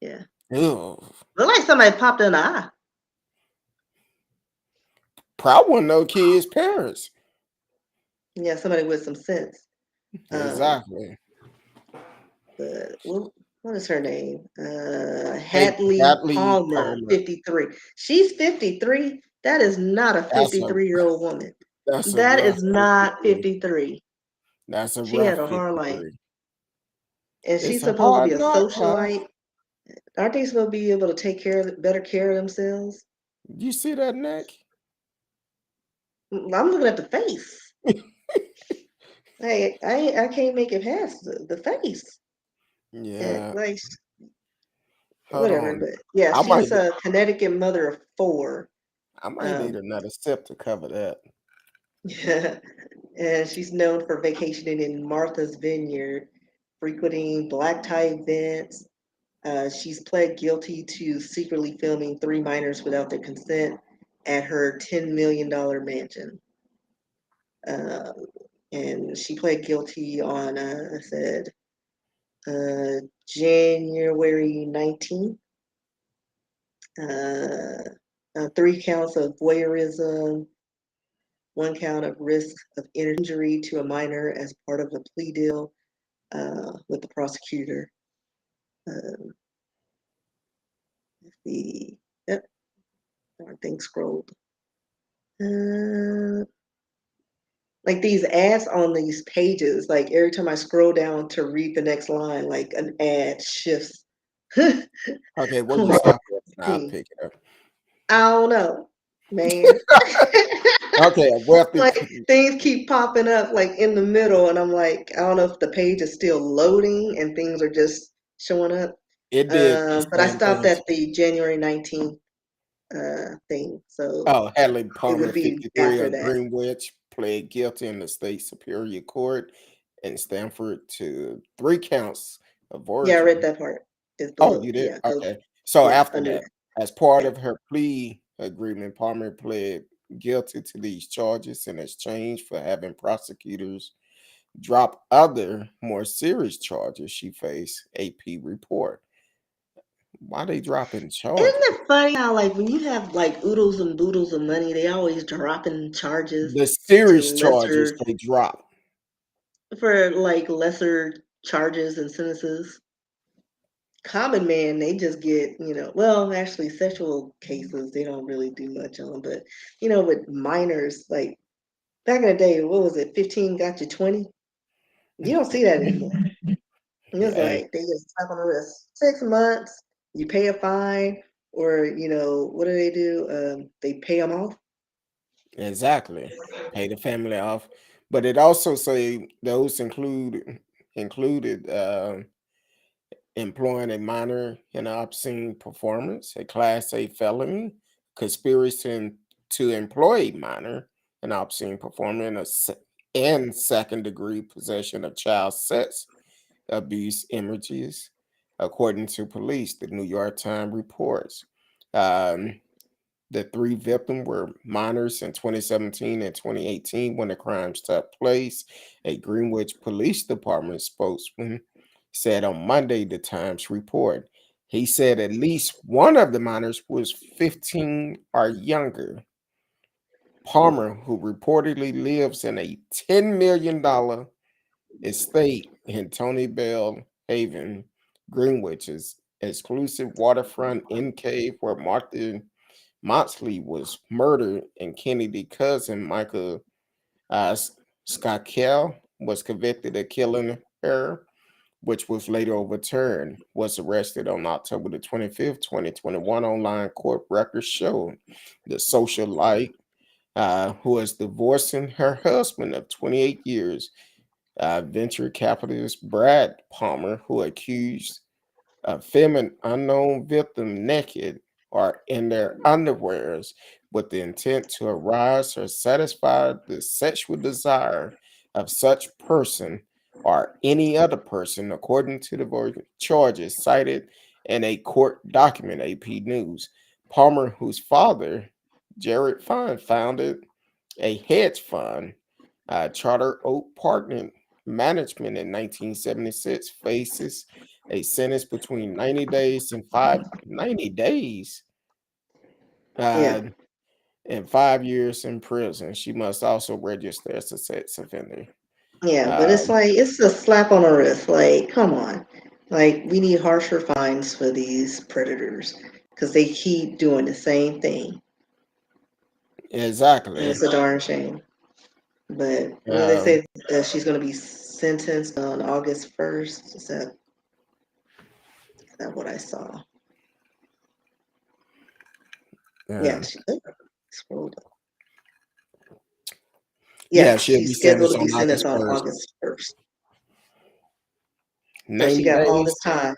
Yeah, it, oh, look like somebody popped in the eye. probably one no kids' parents. Yeah, somebody with some sense. Exactly. But what is her name? Hey, Hadley Hadley Palmer, Palmer. 53. She's 53. That is not a That's a 53-year-old woman. that's a That rough is not 53. 53. That's a She had rough a hard life. 53. And It's she's a supposed to be hard a knock life. socialite. Aren't they supposed to be able to take better care of themselves? You see that neck? I'm looking at the face. Hey, I can't make it past the face. And Yeah. like Hold whatever, on. but yeah, I might she's a Connecticut mother of 4. I might need Um, another sip to cover that. and she's known for vacationing in Martha's Vineyard, frequenting black tie events. She's pled guilty to secretly filming 3 minors without their consent at her $10 million mansion. Uh, and she pled guilty on, I said, January 19th. 3 counts of voyeurism, 1 count of risk of injury to a minor as part of a plea deal with the prosecutor. Um, yep, thing scrolled. Like these ads on these pages, like every time I scroll down to read the next line, like an ad shifts. Okay, where you on stop at? I'll screen. pick it up. I don't know, man. Okay, a wealthy. Like things keep popping up like in the middle, and I'm like, I don't know if the page is still loading and things are just showing up. It did the But I same stopped thing. at the January 19th thing, so Oh, Hadley it Palmer, would be 53 after of that. Greenwich, pled guilty in the state superior court in Stanford to 3 counts of Yeah, I read origin. that part. It's Oh, below. you did? Yeah, go. Okay. So Yeah, after under that, that. as part Yeah. of her plea agreement, Palmer pled guilty to these charges in exchange for having prosecutors drop other more serious charges she faced, AP report. Why they dropping Isn't charges? it funny how like when you have like oodles and boodles of money, they always dropping charges The to serious charges lesser they drop. for like lesser charges and sentences. Common man, they just get, well, actually sexual cases, they don't really do much on, but with minors, like back in the day, what was it, 15 got you 20? You don't see that anymore. It's Hey, like they just slap on the wrist. 6 months, you pay a fine, or what do they do? They pay them off. exactly. Pay the family off. But it also say those included employing a minor in an obscene performance, a class A felony, conspiracy to employ a minor in obscene performance, and second degree possession of child sex abuse images, according to police. The New York Times reports. Um, the three victims were minors in 2017 and 2018 when the crimes took place. A Greenwich Police Department spokesman said on Monday, the Times report. He said at least one of the minors was 15 or younger. Palmer, who reportedly lives in a $10 million estate in Tony Bell Haven, Greenwich's exclusive waterfront enclave where Martin Moxley was murdered and Kennedy cousin Michael uh, Skakel was convicted of killing her, which was later overturned, was arrested on October the 25th, 2021. Online court records show the socialite who is divorcing her husband of 28 years, venture capitalist Brad Palmer, who accused filming unknown victim naked or in their underwears with the intent to arouse or satisfy the sexual desire of such person or any other person, according to the charges cited in a court document, AP News. Palmer, whose father, Jared Fund, founded a hedge fund, Charter Oak Partner Management in 1976, faces a sentence between 90 days and 90 days Yeah. uh, and 5 years in prison. She must also register as a sex offender. Yeah, but Uh, it's like it's a slap on the wrist. Like, come on. Like, we need harsher fines for these predators because they keep doing the same thing. And exactly. it's a darn shame. But what do they Um, say? She's going to be sentenced on August 1st. Is that what I saw? Yeah, um, she scrolled up. yeah, Yes, she'll be she's scheduled sentenced to be on sentenced August on 1st. August 1st. So she 90 got days. all the time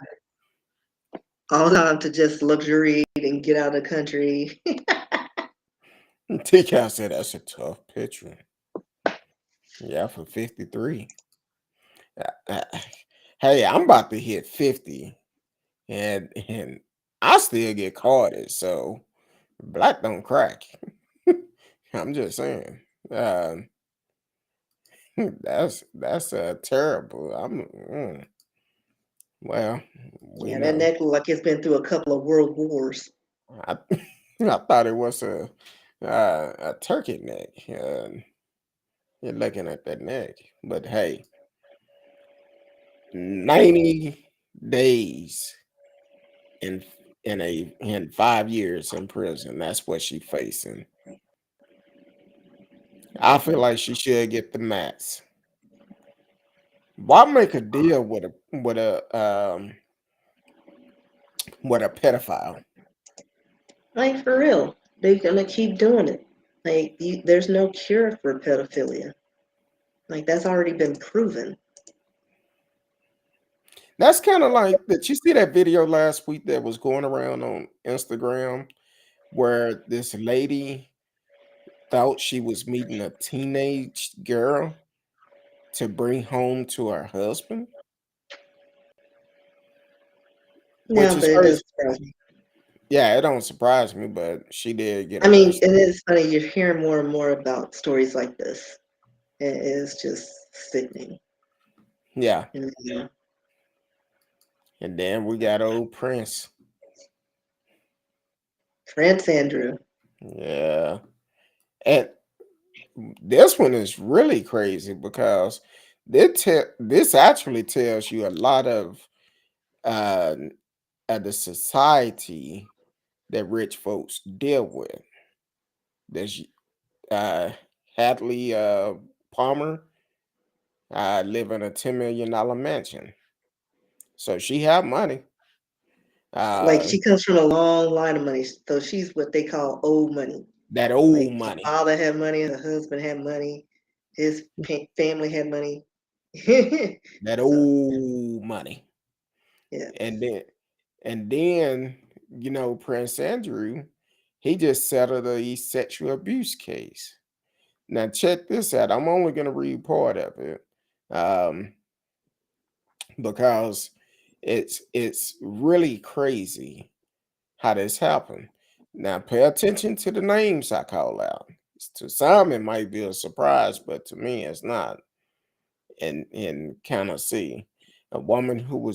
to just luxuriate and get out of the country. TK said that's a tough picture. Yeah, for 53. Uh, uh, Hey, I'm about to hit 50 and I still get carded, so black don't crack. I'm just saying. That's terrible. Well, we Yeah, that know. neck look like it's been through a couple of world wars. I I thought it was a turkey neck. You're looking at that neck, but hey, 90 days in in 5 years in prison. That's what she's facing. I feel like she should get the max. Why make a deal with a pedophile? Like for real, they gonna keep doing it. Like, there's no cure for pedophilia. Like, that's already been proven. That's kind of like that. You see that video last week that was going around on Instagram where this lady thought she was meeting a teenage girl to bring home to her husband, Yeah, which but is it crazy. does surprise me. Yeah, it don't surprise me, but she did get I mean, arrested. it is funny. You're hearing more and more about stories like this. It is just sickening. Yeah, And, and then we got old Prince. Prince Andrew. Yeah, and this one is really crazy because this actually tells you a lot uh, of the society that rich folks deal with. There's uh, Hadley Palmer live in a $10 million mansion, so she have money. Like, Uh, she comes from a long line of money. So she's what they call old money. that Like, old her money, father had money, her husband had money, his family had money. that So, old money, yeah. and then Prince Andrew, he just settled a sexual abuse case. Now check this out. I'm only going to read part of it. Um, because it's really crazy how this happened. Now pay attention to the names I call out. To some it might be a surprise, but to me it's not. And kind of see a woman who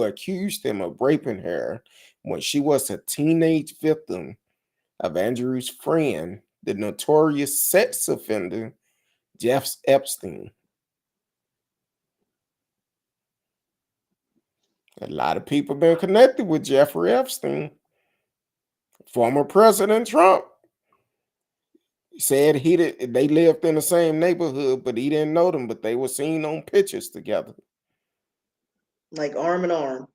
accused him of raping her when she was a teenage victim of Andrew's friend, the notorious sex offender Jeff Epstein. A lot of people been connected with Jeffrey Epstein. Former President Trump said they lived in the same neighborhood, but he didn't know them, but they were seen on pictures together. Like, arm in arm.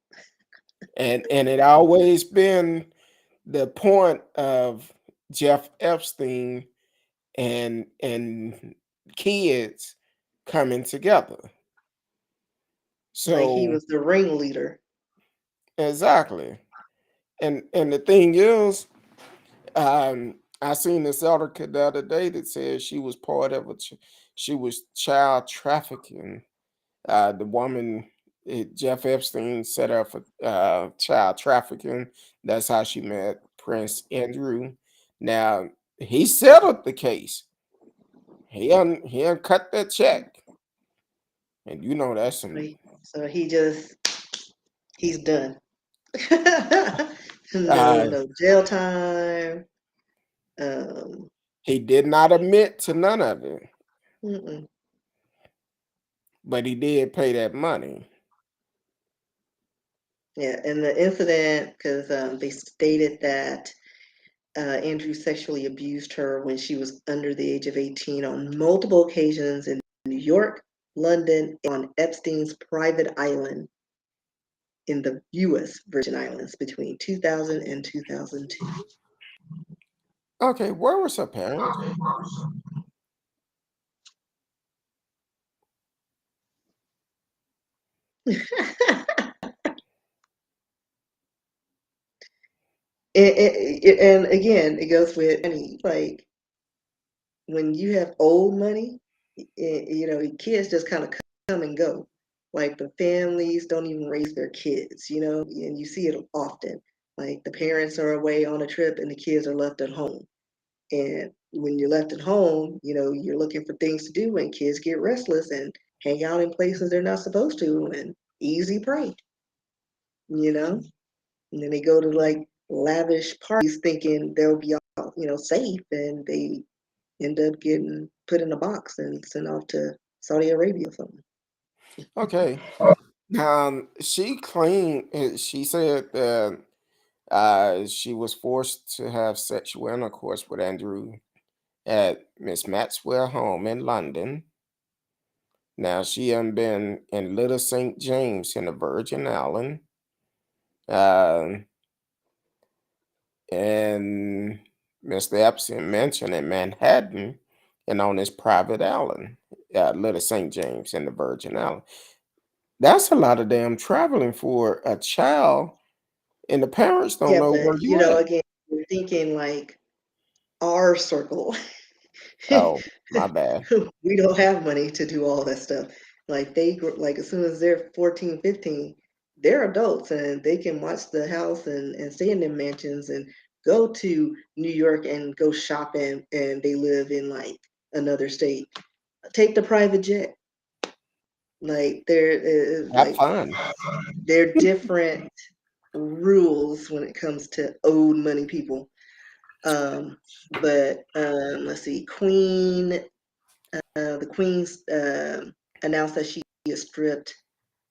And it always been the point of Jeff Epstein and kids coming together. Like, he So was the ringleader. exactly. And the thing is, I seen this article the other day that says she was part of she was child trafficking. The woman, Jeff Epstein, set up for child trafficking. That's how she met Prince Andrew. Now he settled the case. He cut that check, and that's some. So he's done. No, Uh, no jail time. Um, he did not admit to none of it, mm-mm. but he did pay that money. Yeah, and the incident, because they stated that Andrew sexually abused her when she was under the age of 18 on multiple occasions in New York, London, on Epstein's private island in the U.S. Virgin Islands between 2000 and 2002. Okay, where was her parents? And again, it goes with money. Like, when you have old money, kids just kind of come and go. Like, the families don't even raise their kids, and you see it often. Like, the parents are away on a trip and the kids are left at home. And when you're left at home, you're looking for things to do, and kids get restless and hang out in places they're not supposed to, and easy prey, you know? And then they go to like lavish parties thinking they'll be all, safe, and they end up getting put in a box and sent off to Saudi Arabia or something. Okay. She claimed she said that she was forced to have sexual intercourse with Andrew at Miss Maxwell home in London. Now she had been in Little St. James in the Virgin Island. Uh, and Mr. Epstein mentioned in Manhattan and on his private island, Little St. James and the Virgin Island. That's a lot of damn traveling for a child, and the parents don't Yeah, know where but you at. again, you're thinking like our circle. Oh, my bad. We don't have money to do all that stuff. Like like as soon as they're 14, 15, they're adults and they can watch the house and stay in their mansions and go to New York and go shopping and they live in like another state. Take the private jet. Like Have fun. they're different rules when it comes to owed money people. But let's see, the Queen's announced that she has stripped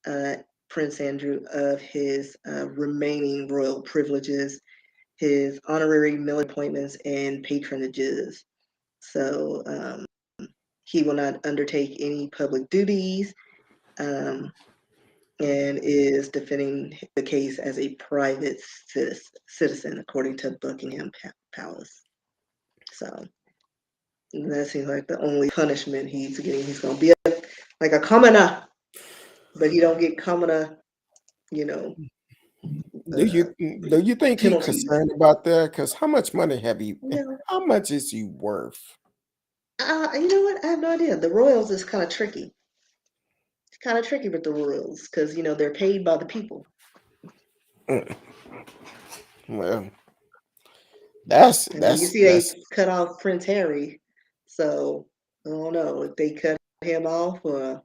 uh, Prince Andrew of his remaining royal privileges, his honorary military appointments, and patronages. So he will not undertake any public duties um, and is defending the case as a private citizen, according to Buckingham Palace. So that seems like the only punishment he's getting. He's going to be like a commoner, but he don't get commoner, you know, Do you uh, do you think he penalties. concerned about that? Because how much money have you? No, How much is he worth? you know what? I have no idea. The Royals is kind of tricky. It's kind of tricky with the Royals because they're paid by the people. Mm, well, that's I mean, you that's see, they that's cut off Prince Harry, so I don't know if they cut him off or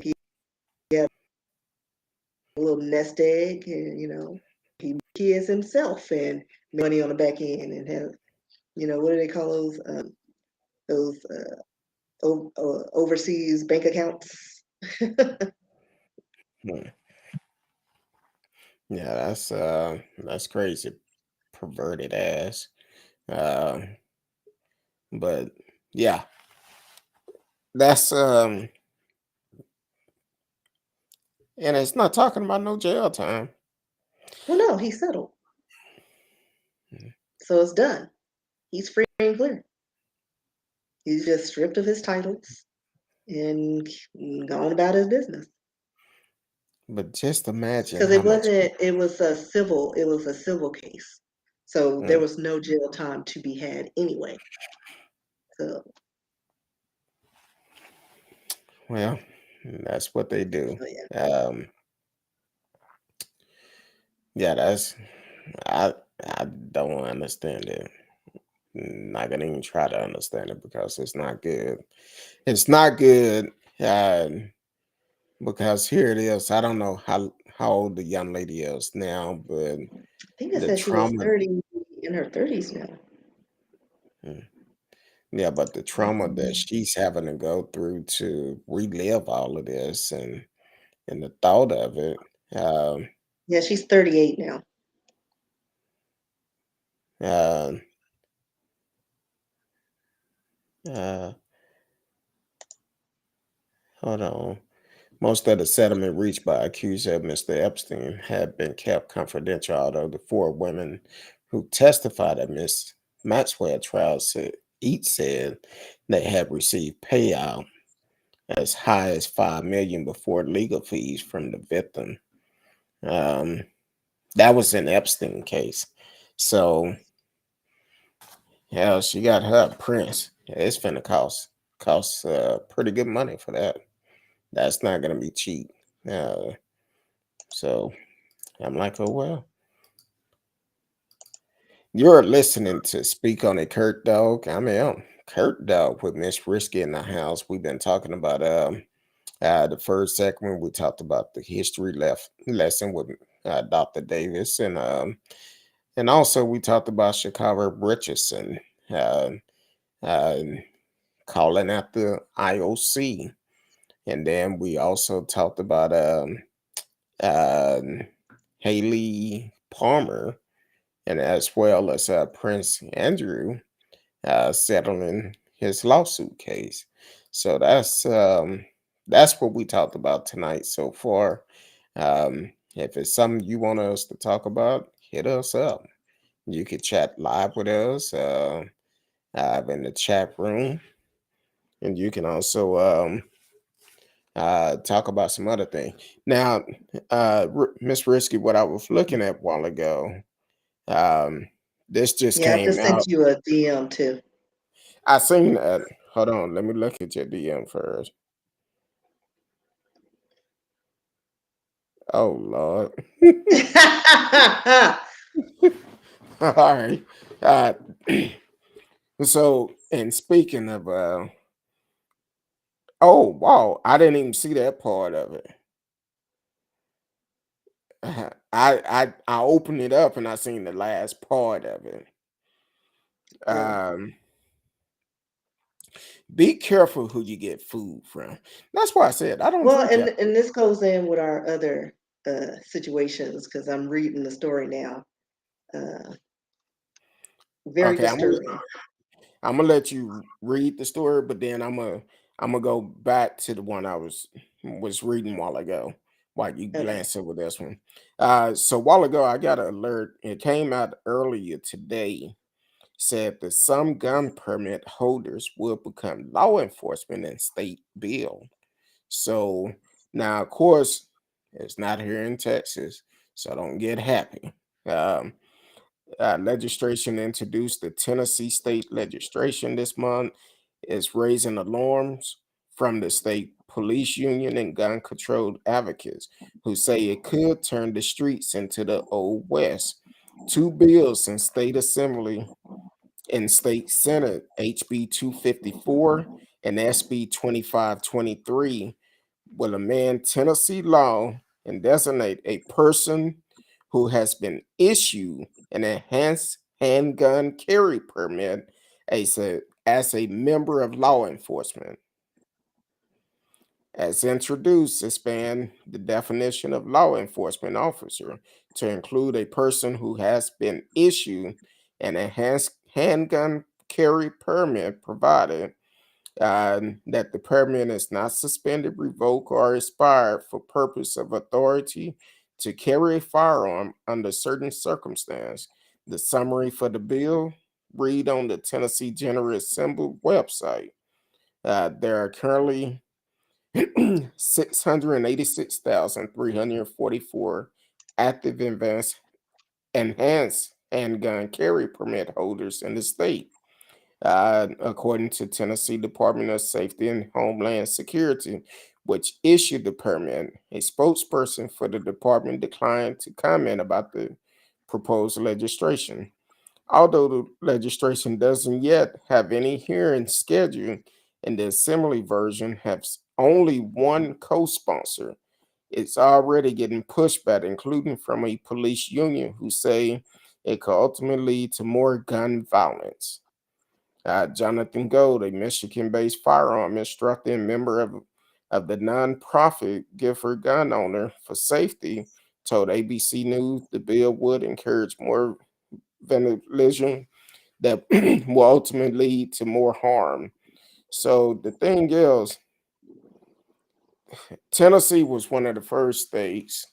he had a little nest egg, and he kids himself and money on the back end and have what do they call those overseas bank accounts? mm, yeah, that's crazy, perverted ass. Uh, but yeah, that's and it's not talking about no jail time. Well, no, he's settled, Mm, so it's done. He's free and clear. He's just stripped of his titles and gone about his business. But just imagine Because how much. it was a civil case. So there Mm, was no jail time to be had anyway. So, well, that's what they do. so yeah. Um, yeah, I I don't understand it. Not gonna even try to understand it because it's not good. It's not good. Uh, because here it is. I don't know how old the young lady is now, but I think it the said she was trauma. 30 in her 30s now. Mm, yeah, but the trauma that she's having to go through to relive all of this and the thought of it. Um, Yeah, she's 38 now. uh, uh, hold on. Most of the settlement reached by accused of Mr. Epstein had been kept confidential, although the four women who testified at Miss Maxwell trial each said they had received payout as high as 5 million before legal fees from the victim. Um, that was an Epstein case. So hell, she got her prince. It's finna cost pretty good money for that. That's not gonna be cheap. Uh, so I'm like, oh well. You're listening to Speak on It, Curtdog. I'm Curtdog with Miss Risky in the house. We've been talking about the first segment. We talked about the history lesson with Dr. Davis, and also we talked about Chicago Richardson uh, uh, calling out the IOC, and then we also talked about um Haley Palmer, and as well as Prince Andrew settling his lawsuit case. So that's what we talked about tonight so far. If it's something you want us to talk about, hit us up. You could chat live with us in the chat room, and you can also talk about some other things. Now, Miss Risky, what I was looking at a while ago, um, this just Yeah, I came just sent out. you a DM too. I seen that. Hold on, let me look at your DM first. Oh Lord. All right. Uh, so, and speaking of, oh wow, I didn't even see that part of it. I opened it up and I seen the last part of it. Oh. Um, be careful who you get food from. That's why I said I don't Well, drink and that. and this goes in with our other situations because I'm reading the story now. Uh, Very Okay, disturbing. I'm gonna let you read the story, but then I'm gonna go back to the one I was reading a while ago while you Okay. glance over this one. So a while ago I got an alert. It came out earlier today. Said that some gun permit holders will become law enforcement in state bill. So now, of course, it's not here in Texas, so don't get happy. Um, Legislation introduced the Tennessee state legislation this month is raising alarms from the state police union and gun control advocates who say it could turn the streets into the old west. Two bills in state assembly and state senate, HB 254 and SB 2523, will amend Tennessee law and designate a person who has been issued an enhanced handgun carry permit as a member of law enforcement. As introduced, expand the definition of law enforcement officer to include a person who has been issued an enhanced handgun carry permit provided that the permit is not suspended, revoked, or expired for purpose of authority to carry a firearm under certain circumstance. The summary for the bill read on the Tennessee General Assembly website. There are currently 686,344 active enhanced handgun carry permit holders in the state. According to Tennessee Department of Safety and Homeland Security, which issued the permit, a spokesperson for the department declined to comment about the proposed legislation. Although the legislation doesn't yet have any hearing scheduled, and the assembly version has only one co-sponsor, it's already getting pushback, including from a police union who say it could ultimately lead to more gun violence. Jonathan Gold, a Michigan-based firearm instructor and member of the nonprofit Gifford Gun Owner for Safety, told ABC News the bill would encourage more vandalism that will ultimately lead to more harm. So the thing is, Tennessee was one of the first states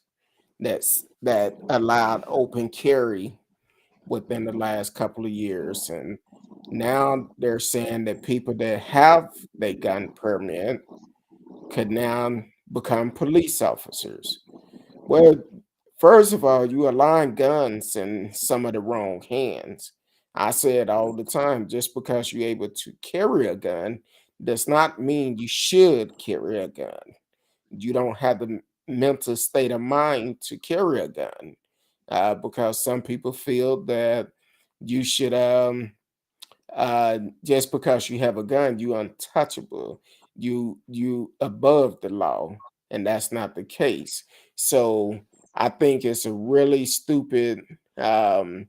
that allowed open carry within the last couple of years, and now they're saying that people that have their gun permit could now become police officers. Well, first of all, you align guns in some of the wrong hands. I say it all the time, just because you're able to carry a gun does not mean you should carry a gun. You don't have the mental state of mind to carry a gun, because some people feel that you should just because you have a gun, you untouchable, you above the law, and that's not the case. So I think it's a really stupid um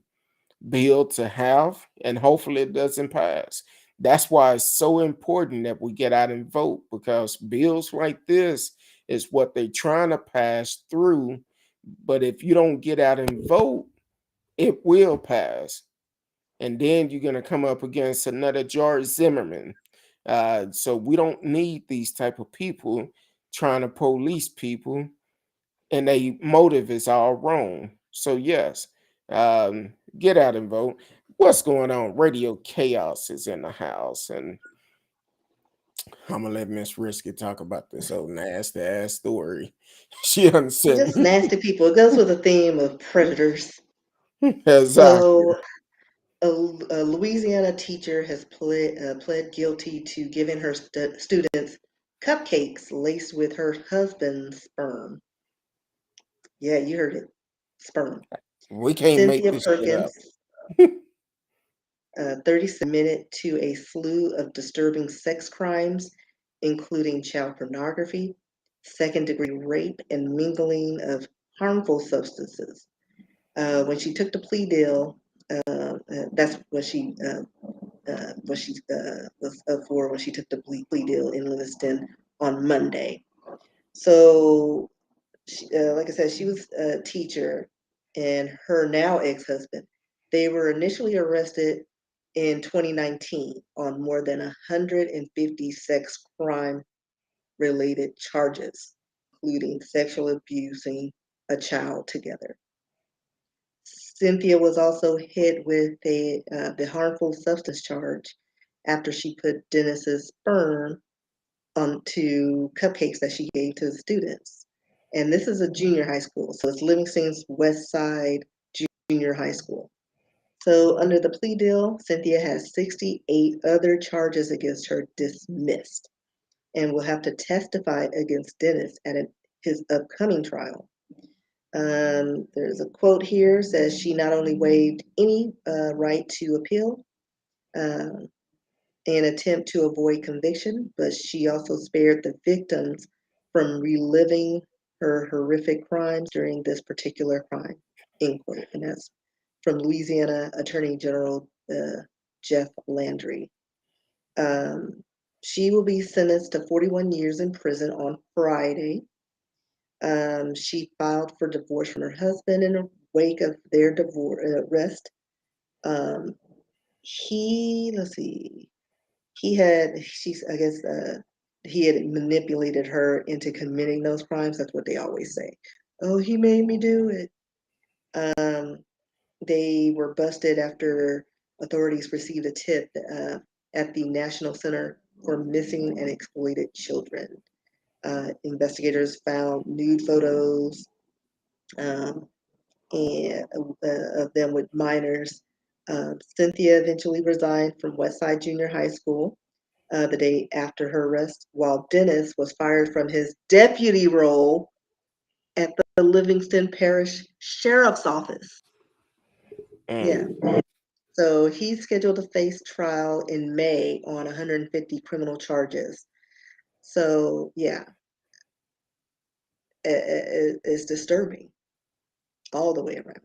bill to have, and hopefully it doesn't pass. That's why it's so important that we get out and vote, because bills like this is what they're trying to pass through. But if you don't get out and vote, it will pass. And then you're going to come up against another George Zimmerman. So we don't need these type of people trying to police people, and their motive is all wrong. So yes, Get out and vote. What's going on? Radio Chaos is in the house, and I'm gonna let Miss Risky talk about this old nasty ass story. She Just unsent nasty people. It goes with the theme of predators. exactly. So, a Louisiana teacher has pled guilty to giving her students cupcakes laced with her husband's sperm. Yeah, you heard it. Sperm. We can't make Cynthia this shit up. Perkins, 37, admitted to a slew of disturbing sex crimes, including child pornography, second-degree rape, and mingling of harmful substances. When she took the plea deal, that's what she was up for when she took the plea deal in Lewiston on Monday. So, like I said, she was a teacher, and her now ex-husband. They were initially arrested in 2019 on more than 150 sex crime-related charges, including sexual abusing a child together. Cynthia was also hit with the harmful substance charge after she put Dennis's sperm onto cupcakes that she gave to the students. And this is a junior high school, so it's Livingston's West Side Junior High School. So under the plea deal, Cynthia has 68 other charges against her dismissed and will have to testify against Dennis at his upcoming trial. There's a quote here says she not only waived any right to appeal and attempt to avoid conviction, but she also spared the victims from reliving her horrific crimes during this particular crime, end quote. And that's from Louisiana Attorney General Jeff Landry. Um, she will be sentenced to 41 years in prison on Friday. She filed for divorce from her husband in the wake of their divorce arrest. Um, let's see, I guess, he had manipulated her into committing those crimes. That's what they always say. Oh, he made me do it. Um, they were busted after authorities received a tip at the National Center for Missing and Exploited Children. Investigators found nude photos um, and of them with minors. Cynthia eventually resigned from Westside Junior High School the day after her arrest, while Dennis was fired from his deputy role at the Livingston Parish Sheriff's Office. Yeah. Mm. So he's scheduled to face trial in May on 150 criminal charges. So, yeah, it's disturbing all the way around.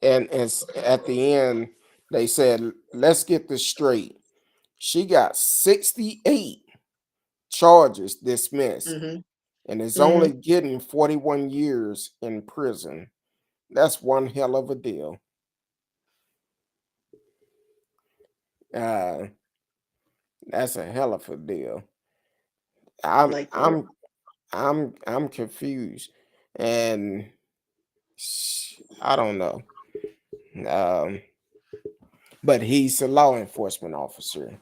And it's at the end, they said, let's get this straight. She got 68 charges dismissed Hmm. and is Hmm. only getting 41 years in prison. That's one hell of a deal. Uh, that's a hell of a deal. I'm Like for real. I'm I'm confused, and I don't know. Um, but he's a law enforcement officer.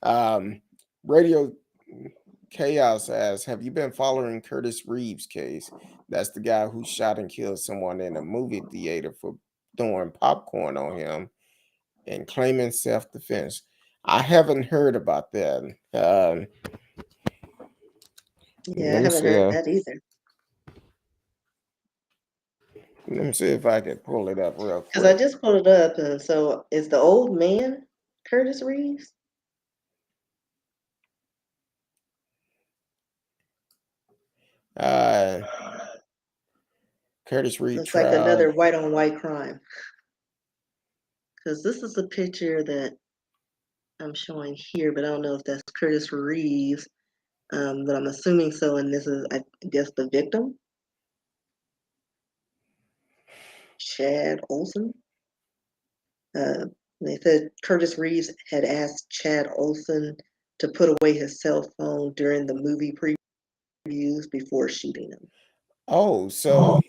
Um, Radio Chaos asks, have you been following Curtis Reeves' case? That's the guy who shot and killed someone in a movie theater for throwing popcorn on him and claiming self-defense. I haven't heard about that. Yeah, I Let me haven't see. heard that either. Let me see if I can pull it up real Because I quick. just pulled it up, and so is the old man Curtis Reeves? Uh, Curtis Reed Looks like trial. another white on white crime. Because this is a picture that I'm showing here, but I don't know if that's Curtis Reeves, but I'm assuming so. And this is, I guess, the victim, Chad Olson. Uh, they said Curtis Reeves had asked Chad Olson to put away his cell phone during the movie previews before shooting him. Oh, so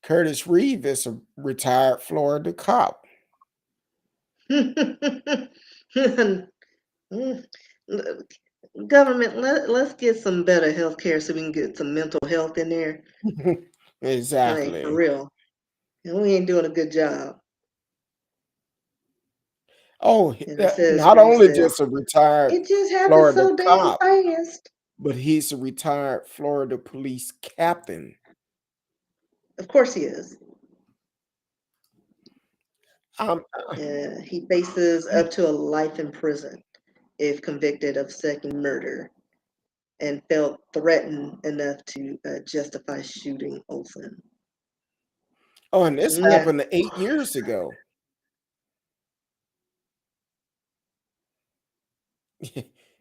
Curtis Reeve is a retired Florida cop. Government, let's get some better health care so we can get some mental health in there. Like, for Exactly. real. And we ain't doing a good job. Oh, And it says, not Reeve only says, just a retired it just happened Florida so damn cop, fast. but he's a retired Florida police captain. Of course he is. Um, He faces he- up to a life in prison if convicted of second murder and felt threatened enough to justify shooting Olson. oh, and this Yeah, happened 8 years ago.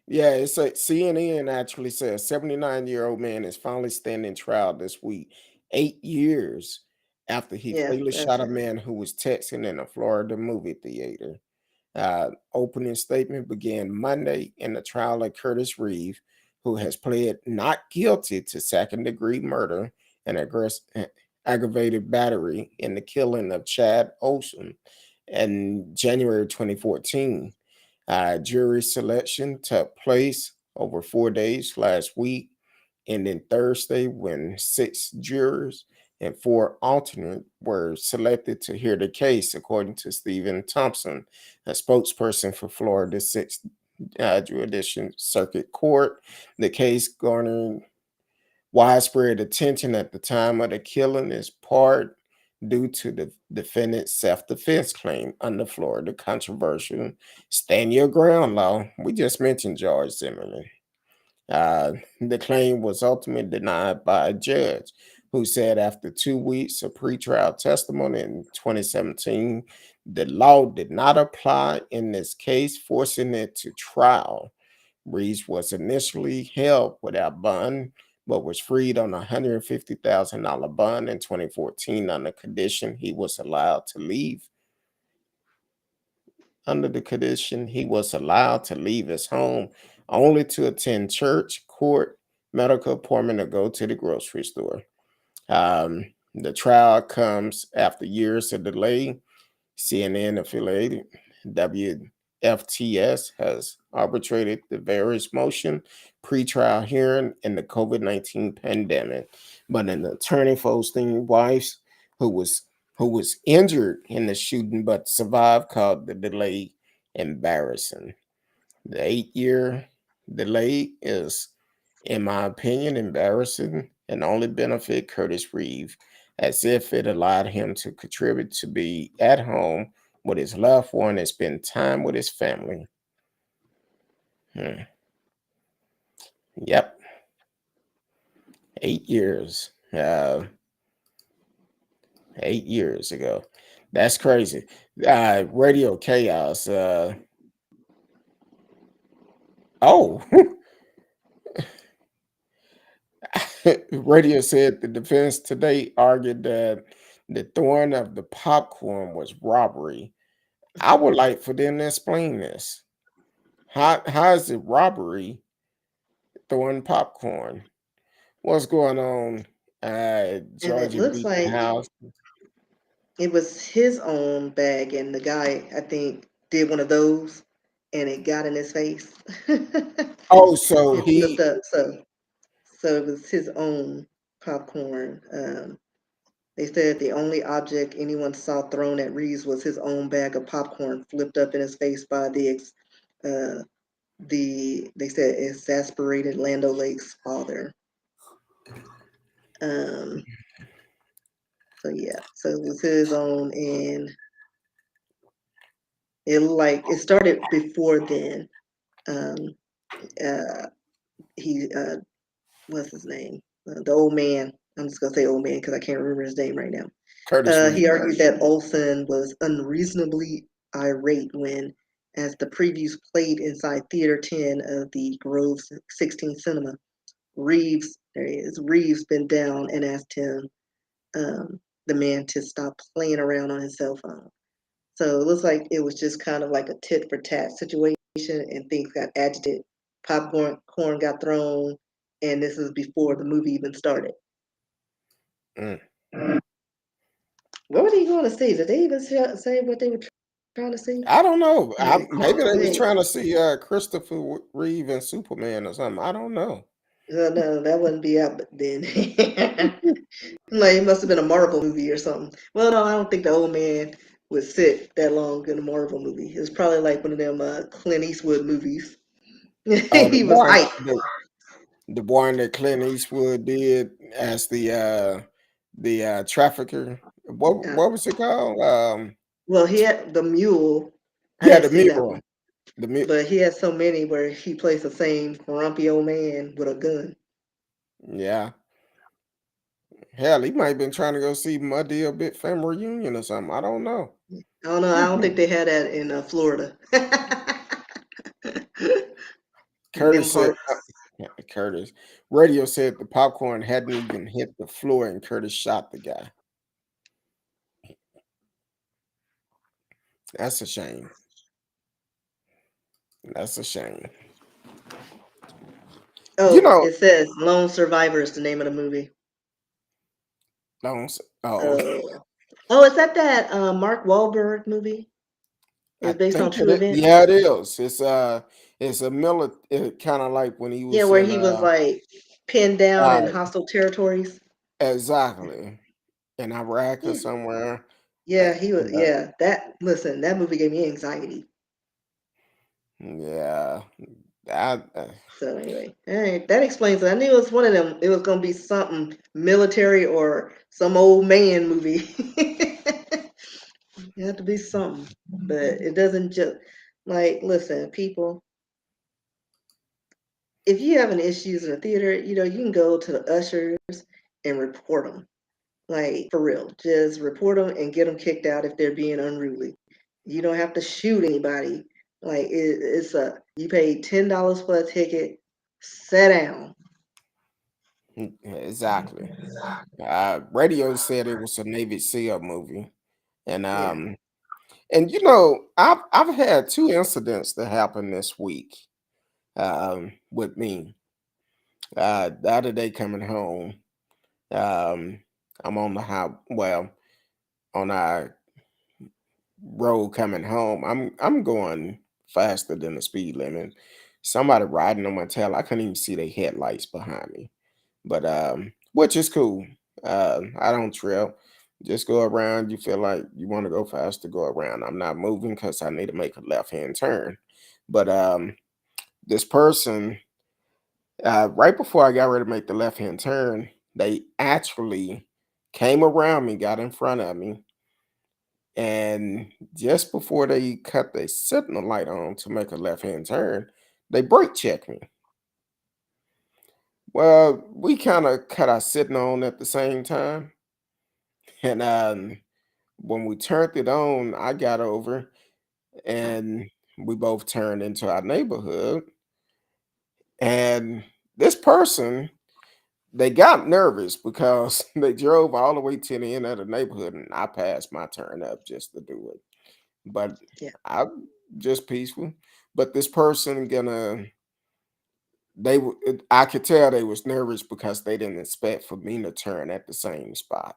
Yeah, it's a CNN actually says 79-year-old man is finally standing trial this week, 8 years after he yeah, fatally that's shot a it. man who was texting in a Florida movie theater. Opening statement began Monday in the trial of Curtis Reeve, who has pled not guilty to second-degree murder and aggravated battery in the killing of Chad Olson in January 2014. Jury selection took place over 4 days last week, ending Thursday when 6 jurors and 4 alternate were selected to hear the case, according to Stephen Thompson, a spokesperson for Florida 6th Judicial Circuit Court. The case garnered widespread attention at the time of the killing, is part due to the defendant's self-defense claim under Florida controversial stand your ground law. We just mentioned George Zimmerman. The claim was ultimately denied by a judge who said after 2 weeks of pretrial testimony in 2017, the law did not apply in this case, forcing it to trial. Reeves was initially held without bond, but was freed on a $150,000 bond in 2014 on the condition he was allowed to leave. Under the condition he was allowed to leave his home only to attend church, court, medical appointment, or go to the grocery store. The trial comes after years of delay. CNN affiliated WFTS has arbitrated the various motion pretrial hearing in the COVID-19 pandemic, but an attorney for Osteen Weiss, who was who was injured in the shooting but survived, called the delay embarrassing. The 8 year delay is, in my opinion, embarrassing and only benefit Curtis Reeve, as if it allowed him to contribute to be at home with his loved one and spend time with his family. Hmm. Yep, 8 years. 8 years ago. That's crazy. Radio chaos. Oh, Radio said the defense today argued that the throwing of the popcorn was robbery. I would like for them to explain this. How is it robbery throwing popcorn? What's going on? And it Georgia looks beat the like house. it was his own bag, and the guy, I think, did one of those, and it got in his face. Oh, so It flipped he up, so it was his own popcorn. They said the only object anyone saw thrown at Reeves was his own bag of popcorn, flipped up in his face by uh, they said exasperated Lando Lake's father. Um, so yeah, so it was his own, and it started before then. Um, uh, he what's his name? The old man. I'm just gonna say old man because I can't remember his name right now. Curtis Reed. He argued that Olson was unreasonably irate when, as the previews played inside Theater 10 of the Grove 16 Cinema, Reeves, there he is, Reeves bent down and asked him, the man, to stop playing around on his cell phone. So it looks like it was just kind of like a tit for tat situation, and things got agitated. Popcorn corn got thrown, and this is before the movie even started. Mm. What were they going to see? Did they even say what they were trying to see? I don't know. Maybe they was Wait. trying to see Christopher Reeve and Superman or something. I don't know. No, that wouldn't be out then. Like it must have been a Marvel movie or something. Well, no, I don't think the old man would sit that long in a Marvel movie. It was probably like one of them Clint Eastwood movies. Oh, He was hype. the one that Clint Eastwood did as the trafficker. Uh, What was it called? well, he had the mule. I Yeah, didn't the see that mule. one, The mule. but he had so many where he plays the same grumpy old man with a gun. Yeah. Hell, he might have been trying to go see Muddy a Bit Family Reunion or something. I don't know. I don't know. I don't think they had that in Florida. Them Curtis said, parts. yeah, Curtis. Radio said the popcorn hadn't even hit the floor and Curtis shot the guy. That's a shame. That's a shame. You Oh, know, it says Lone Survivor is the name of the movie. oh, Uh, oh, is that Mark Wahlberg movie? I It's based on think true events. yeah, it is. It's a kind of like when he Yeah, was where in he was like pinned down in uh hostile territories. exactly in Iraq or Yeah, somewhere. Uh, yeah, he was. Yeah, that movie gave me anxiety. yeah, I, So anyway, all right, that explains it. I knew it was one of them. It was gonna be something military or some old man movie. It had to be something, but it doesn't just like listen, people. If you have an issues in a theater, you can go to the ushers and report them. Like for real, just report them and get them kicked out if they're being unruly. You don't have to shoot anybody. Like it's a you paid $10 for a ticket. Sit down. exactly. Radio said it was a Navy SEAL movie, and Yeah. I've had two incidents that happened this week with me. The other day coming home, um, I'm on the high, well, on our road coming home. I'm going faster than the speed limit. Somebody riding on my tail. I couldn't even see their headlights behind me, but which is cool. I don't trail. Just go around. You feel like you want to go faster, go around. I'm not moving because I need to make a left hand turn. But this person, right before I got ready to make the left hand turn, they actually came around me, got in front of me, and just before they cut their signal light on to make a left hand turn, they brake checked me. Well, we kind of cut our signal on at the same time. And when we turned it on, I got over and we both turned into our neighborhood. And this person, they got nervous because they drove all the way to the end of the neighborhood and I passed my turn up just to do it. But Yeah. I just peaceful. But this person gonna I could tell they was nervous because they didn't expect for me to turn at the same spot.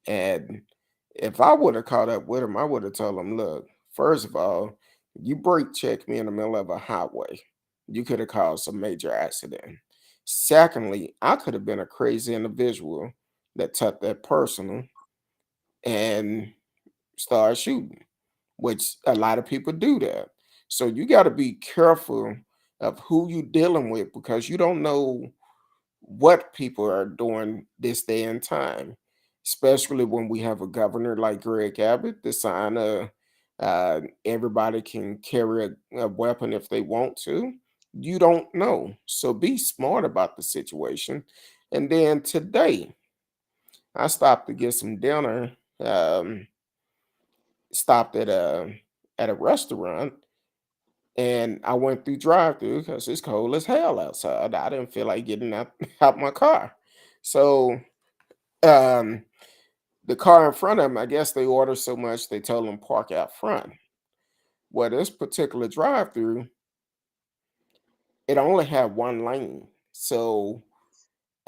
And if I would have caught up with him, I would have told him, look, first of all, you brake checked me in the middle of a highway. You could have caused a major accident. Secondly, I could have been a crazy individual that took that personal and started shooting, which a lot of people do that. So you got to be careful of who you dealing with because you don't know what people are doing this day and time, especially when we have a governor like Greg Abbott to sign everybody can carry a weapon if they want to. You don't know. So be smart about the situation. And then today, I stopped to get some dinner, stopped at a restaurant, and I went through drive through because it's cold as hell outside. I didn't feel like getting out, out my car. So um, the car in front of them, I guess they ordered so much they told them park out front. Well, this particular drive through, it only had one lane. So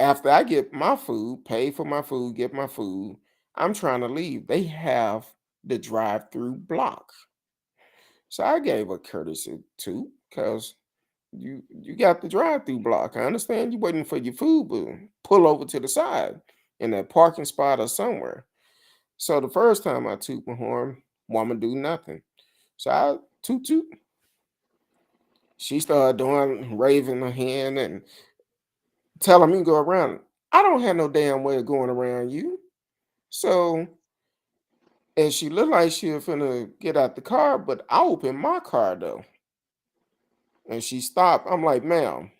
after I get my food, pay for my food, get my food, I'm trying to leave. They have the drive-through block. So I gave a courtesy too, because you got the drive-through block. I understand you waiting for your food, but pull over to the side in a parking spot or somewhere. So the first time I toot my horn, woman do nothing. So I toot toot. She started doing raving her hand and telling me to go around. I don't have no damn way of going around you. So and she looked like she was finna get out the car, but I opened my car though. And she stopped. I'm like, ma'am,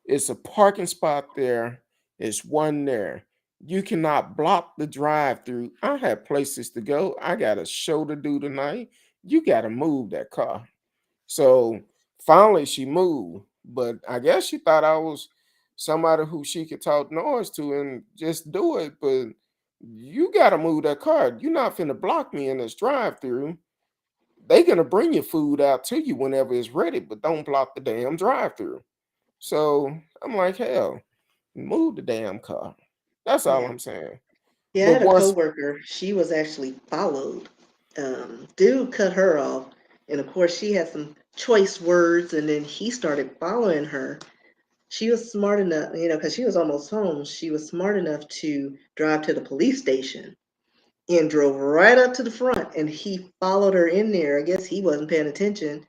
it's a parking spot there. It's one there. You cannot block the drive through. I have places to go. I got a show to do tonight. You got to move that car. So finally she moved. But I guess she thought I was somebody who she could talk noise to and just do it. But you got to move that car. You're not finna block me in this drive through. They gonna bring your food out to you whenever it's ready, but don't block the damn drive through. So I'm like, hell, move the damn car. That's all Yeah. I'm saying. Yeah, I But had a once, coworker. She was actually followed. Dude cut her off, and of course she had some choice words, and then he started following her. She was smart enough, because she was almost home. She was smart enough to drive to the police station and drove right up to the front, and he followed her in there. I guess he wasn't paying attention,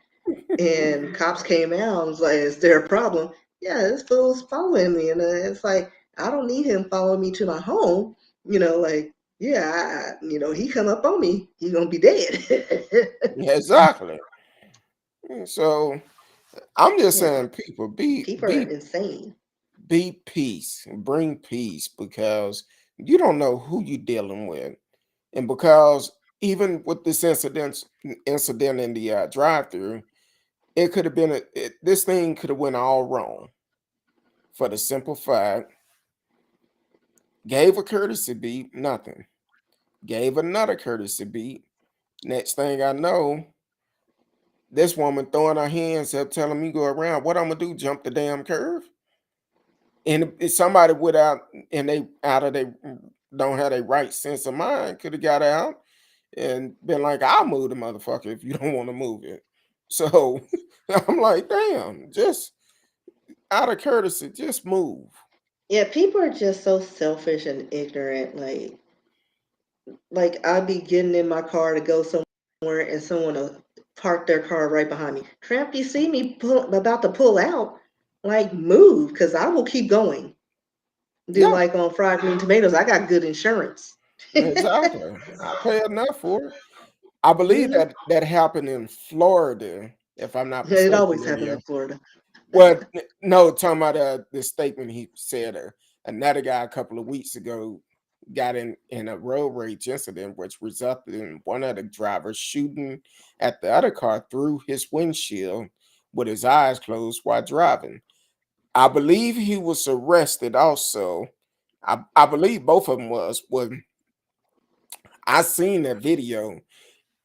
and cops came out and was like, "Is there a problem?" Yeah, this fool's following me, and it's like I don't need him following me to my home. Like yeah, he come up on me, he gonna be dead. exactly. So I'm just Yeah, saying, people, people are insane. be peace, bring peace, because you don't know who you're dealing with, and because even with this incident in the drive-through, it could have been this thing could have went all wrong for the simple fact gave a courtesy beat, nothing. Gave another courtesy beat. Next thing I know, this woman throwing her hands up, telling me go around. What I'm gonna do? Jump the damn curve? And if somebody without and they out of they don't have a right sense of mind could have got out and been like, "I'll move the motherfucker if you don't want to move it." So I'm like, "Damn, just out of courtesy, just move." Yeah, people are just so selfish and ignorant. Like I'd be getting in my car to go somewhere, and someone will park their car right behind me. Tramp, you see me about to pull out? Like move, because I will keep going. Do Yeah, like on fried green tomatoes. I got good insurance. exactly. I pay enough for it. I believe Mhm. that happened in Florida, if I'm not It mistaken, always happens in India. Florida. Well, no, talking about the statement he said. Another guy a couple of weeks ago got in a road rage incident, which resulted in one of the drivers shooting at the other car through his windshield with his eyes closed while driving. I believe he was arrested. Also, I believe both of them was. When I seen that video,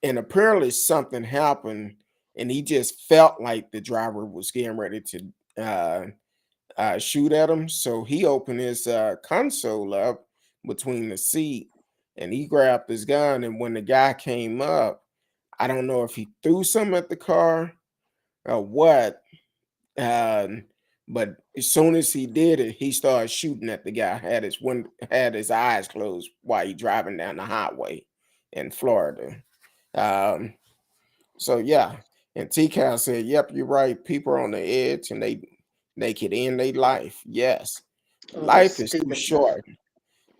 and apparently something happened, and he just felt like the driver was getting ready to shoot at him. So he opened his console up between the seat, and he grabbed his gun. And when the guy came up, I don't know if he threw something at the car or what, um, but as soon as he did it, he started shooting at the guy. Had his eyes closed while he driving down the highway in Florida. Um, so yeah, and T Cal said, "Yep, you're right. People are on the edge, and they could end their life. Yes, Over life is too stupid stuff. short.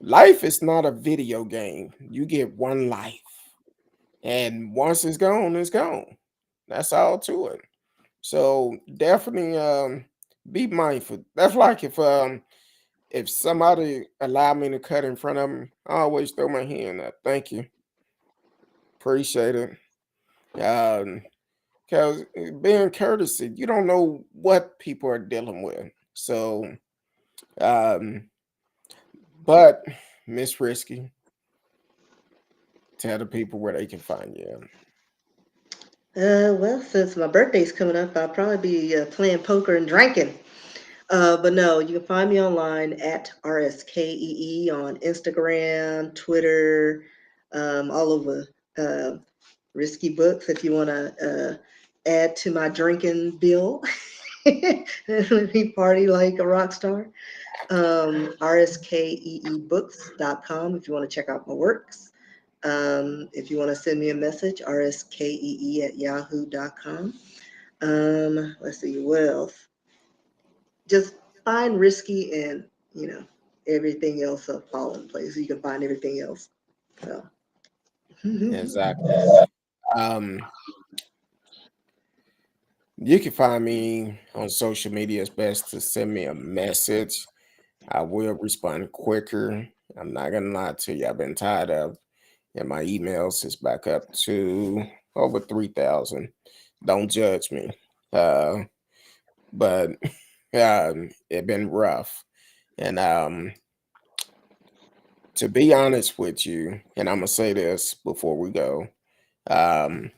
Life is not a video game. You get one life, and once it's gone, it's gone. That's all to it. So definitely, be mindful. That's like if somebody allowed me to cut in front of them, I always throw my hand up. Thank you, appreciate it. Um, because being courtesy, you don't know what people are dealing with. So, um, but Miss Risky, tell the people where they can find you. Well, since my birthday's coming up, I'll probably be playing poker and drinking. But no, you can find me online at RSKEE on Instagram, Twitter, all over. Risky Books if you want to add to my drinking bill. Let me party like a rock star. RSKEEbooks.com if you want to check out my works. If you want to send me a message, rskee at yahoo.com. Let's see, what else? Just find Risky and, you know, everything else will fall in place. You can find everything else. So. Exactly. Um, you can find me on social media. It's best to send me a message. I will respond quicker. I'm not gonna lie to you. I've been tired of, and my emails is back up to over 3,000. Don't judge me. Uh, but it been rough. And to be honest with you, and I'm gonna say this before we go, um,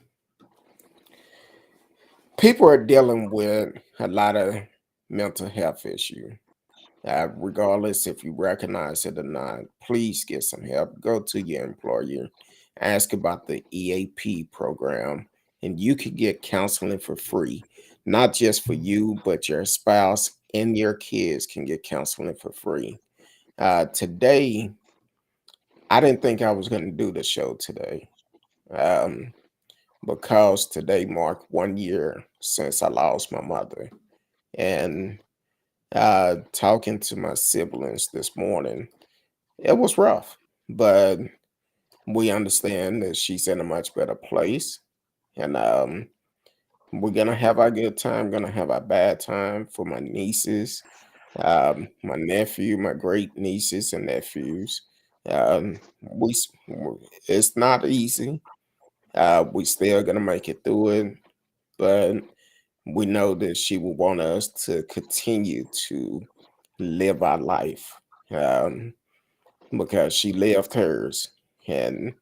people are dealing with a lot of mental health issue. Regardless if you recognize it or not, please get some help. Go to your employer, ask about the EAP program, and you can get counseling for free. Not just for you, but your spouse and your kids can get counseling for free. Today, I didn't think I was going to do the show today um, because today marked 1 year since I lost my mother. And talking to my siblings this morning, it was rough, but we understand that she's in a much better place. And we're going to have our good time, going to have our bad time for my nieces, my nephew, my great nieces and nephews. It's not easy. We still gonna make it through it, but we know that she will want us to continue to live our life, um, because she lived hers, and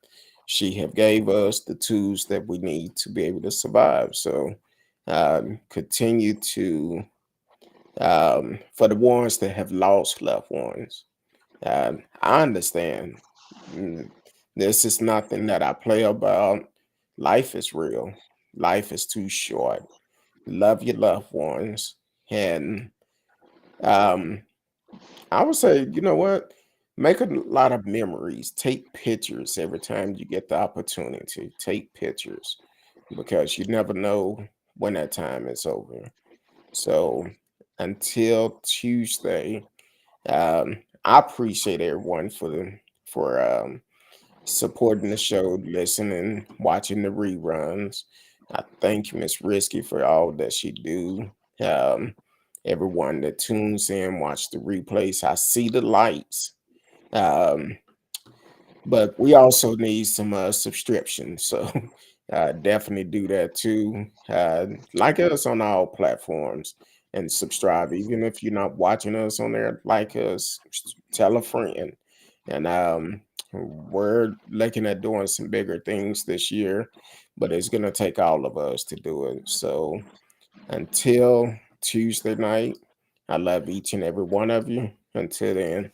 she have gave us the tools that we need to be able to survive. So continue to for the ones that have lost loved ones. I understand. Mm, This is nothing that I play about. Life is real. Life is too short. Love your loved ones. And um, I would say, you know what? Make a lot of memories. Take pictures every time you get the opportunity. Take pictures because you never know when that time is over. So until Tuesday, I appreciate everyone for supporting the show, listening, watching the reruns. I thank Miss Risky for all that she do. Um, Everyone that tunes in, watch the replays. I see the lights. Um, but we also need some subscriptions, so definitely do that too. Like us on all platforms and subscribe. Even if you're not watching us on there, like us, tell a friend. And we're looking at doing some bigger things this year, but it's gonna take all of us to do it. So until Tuesday night, I love each and every one of you. Until then.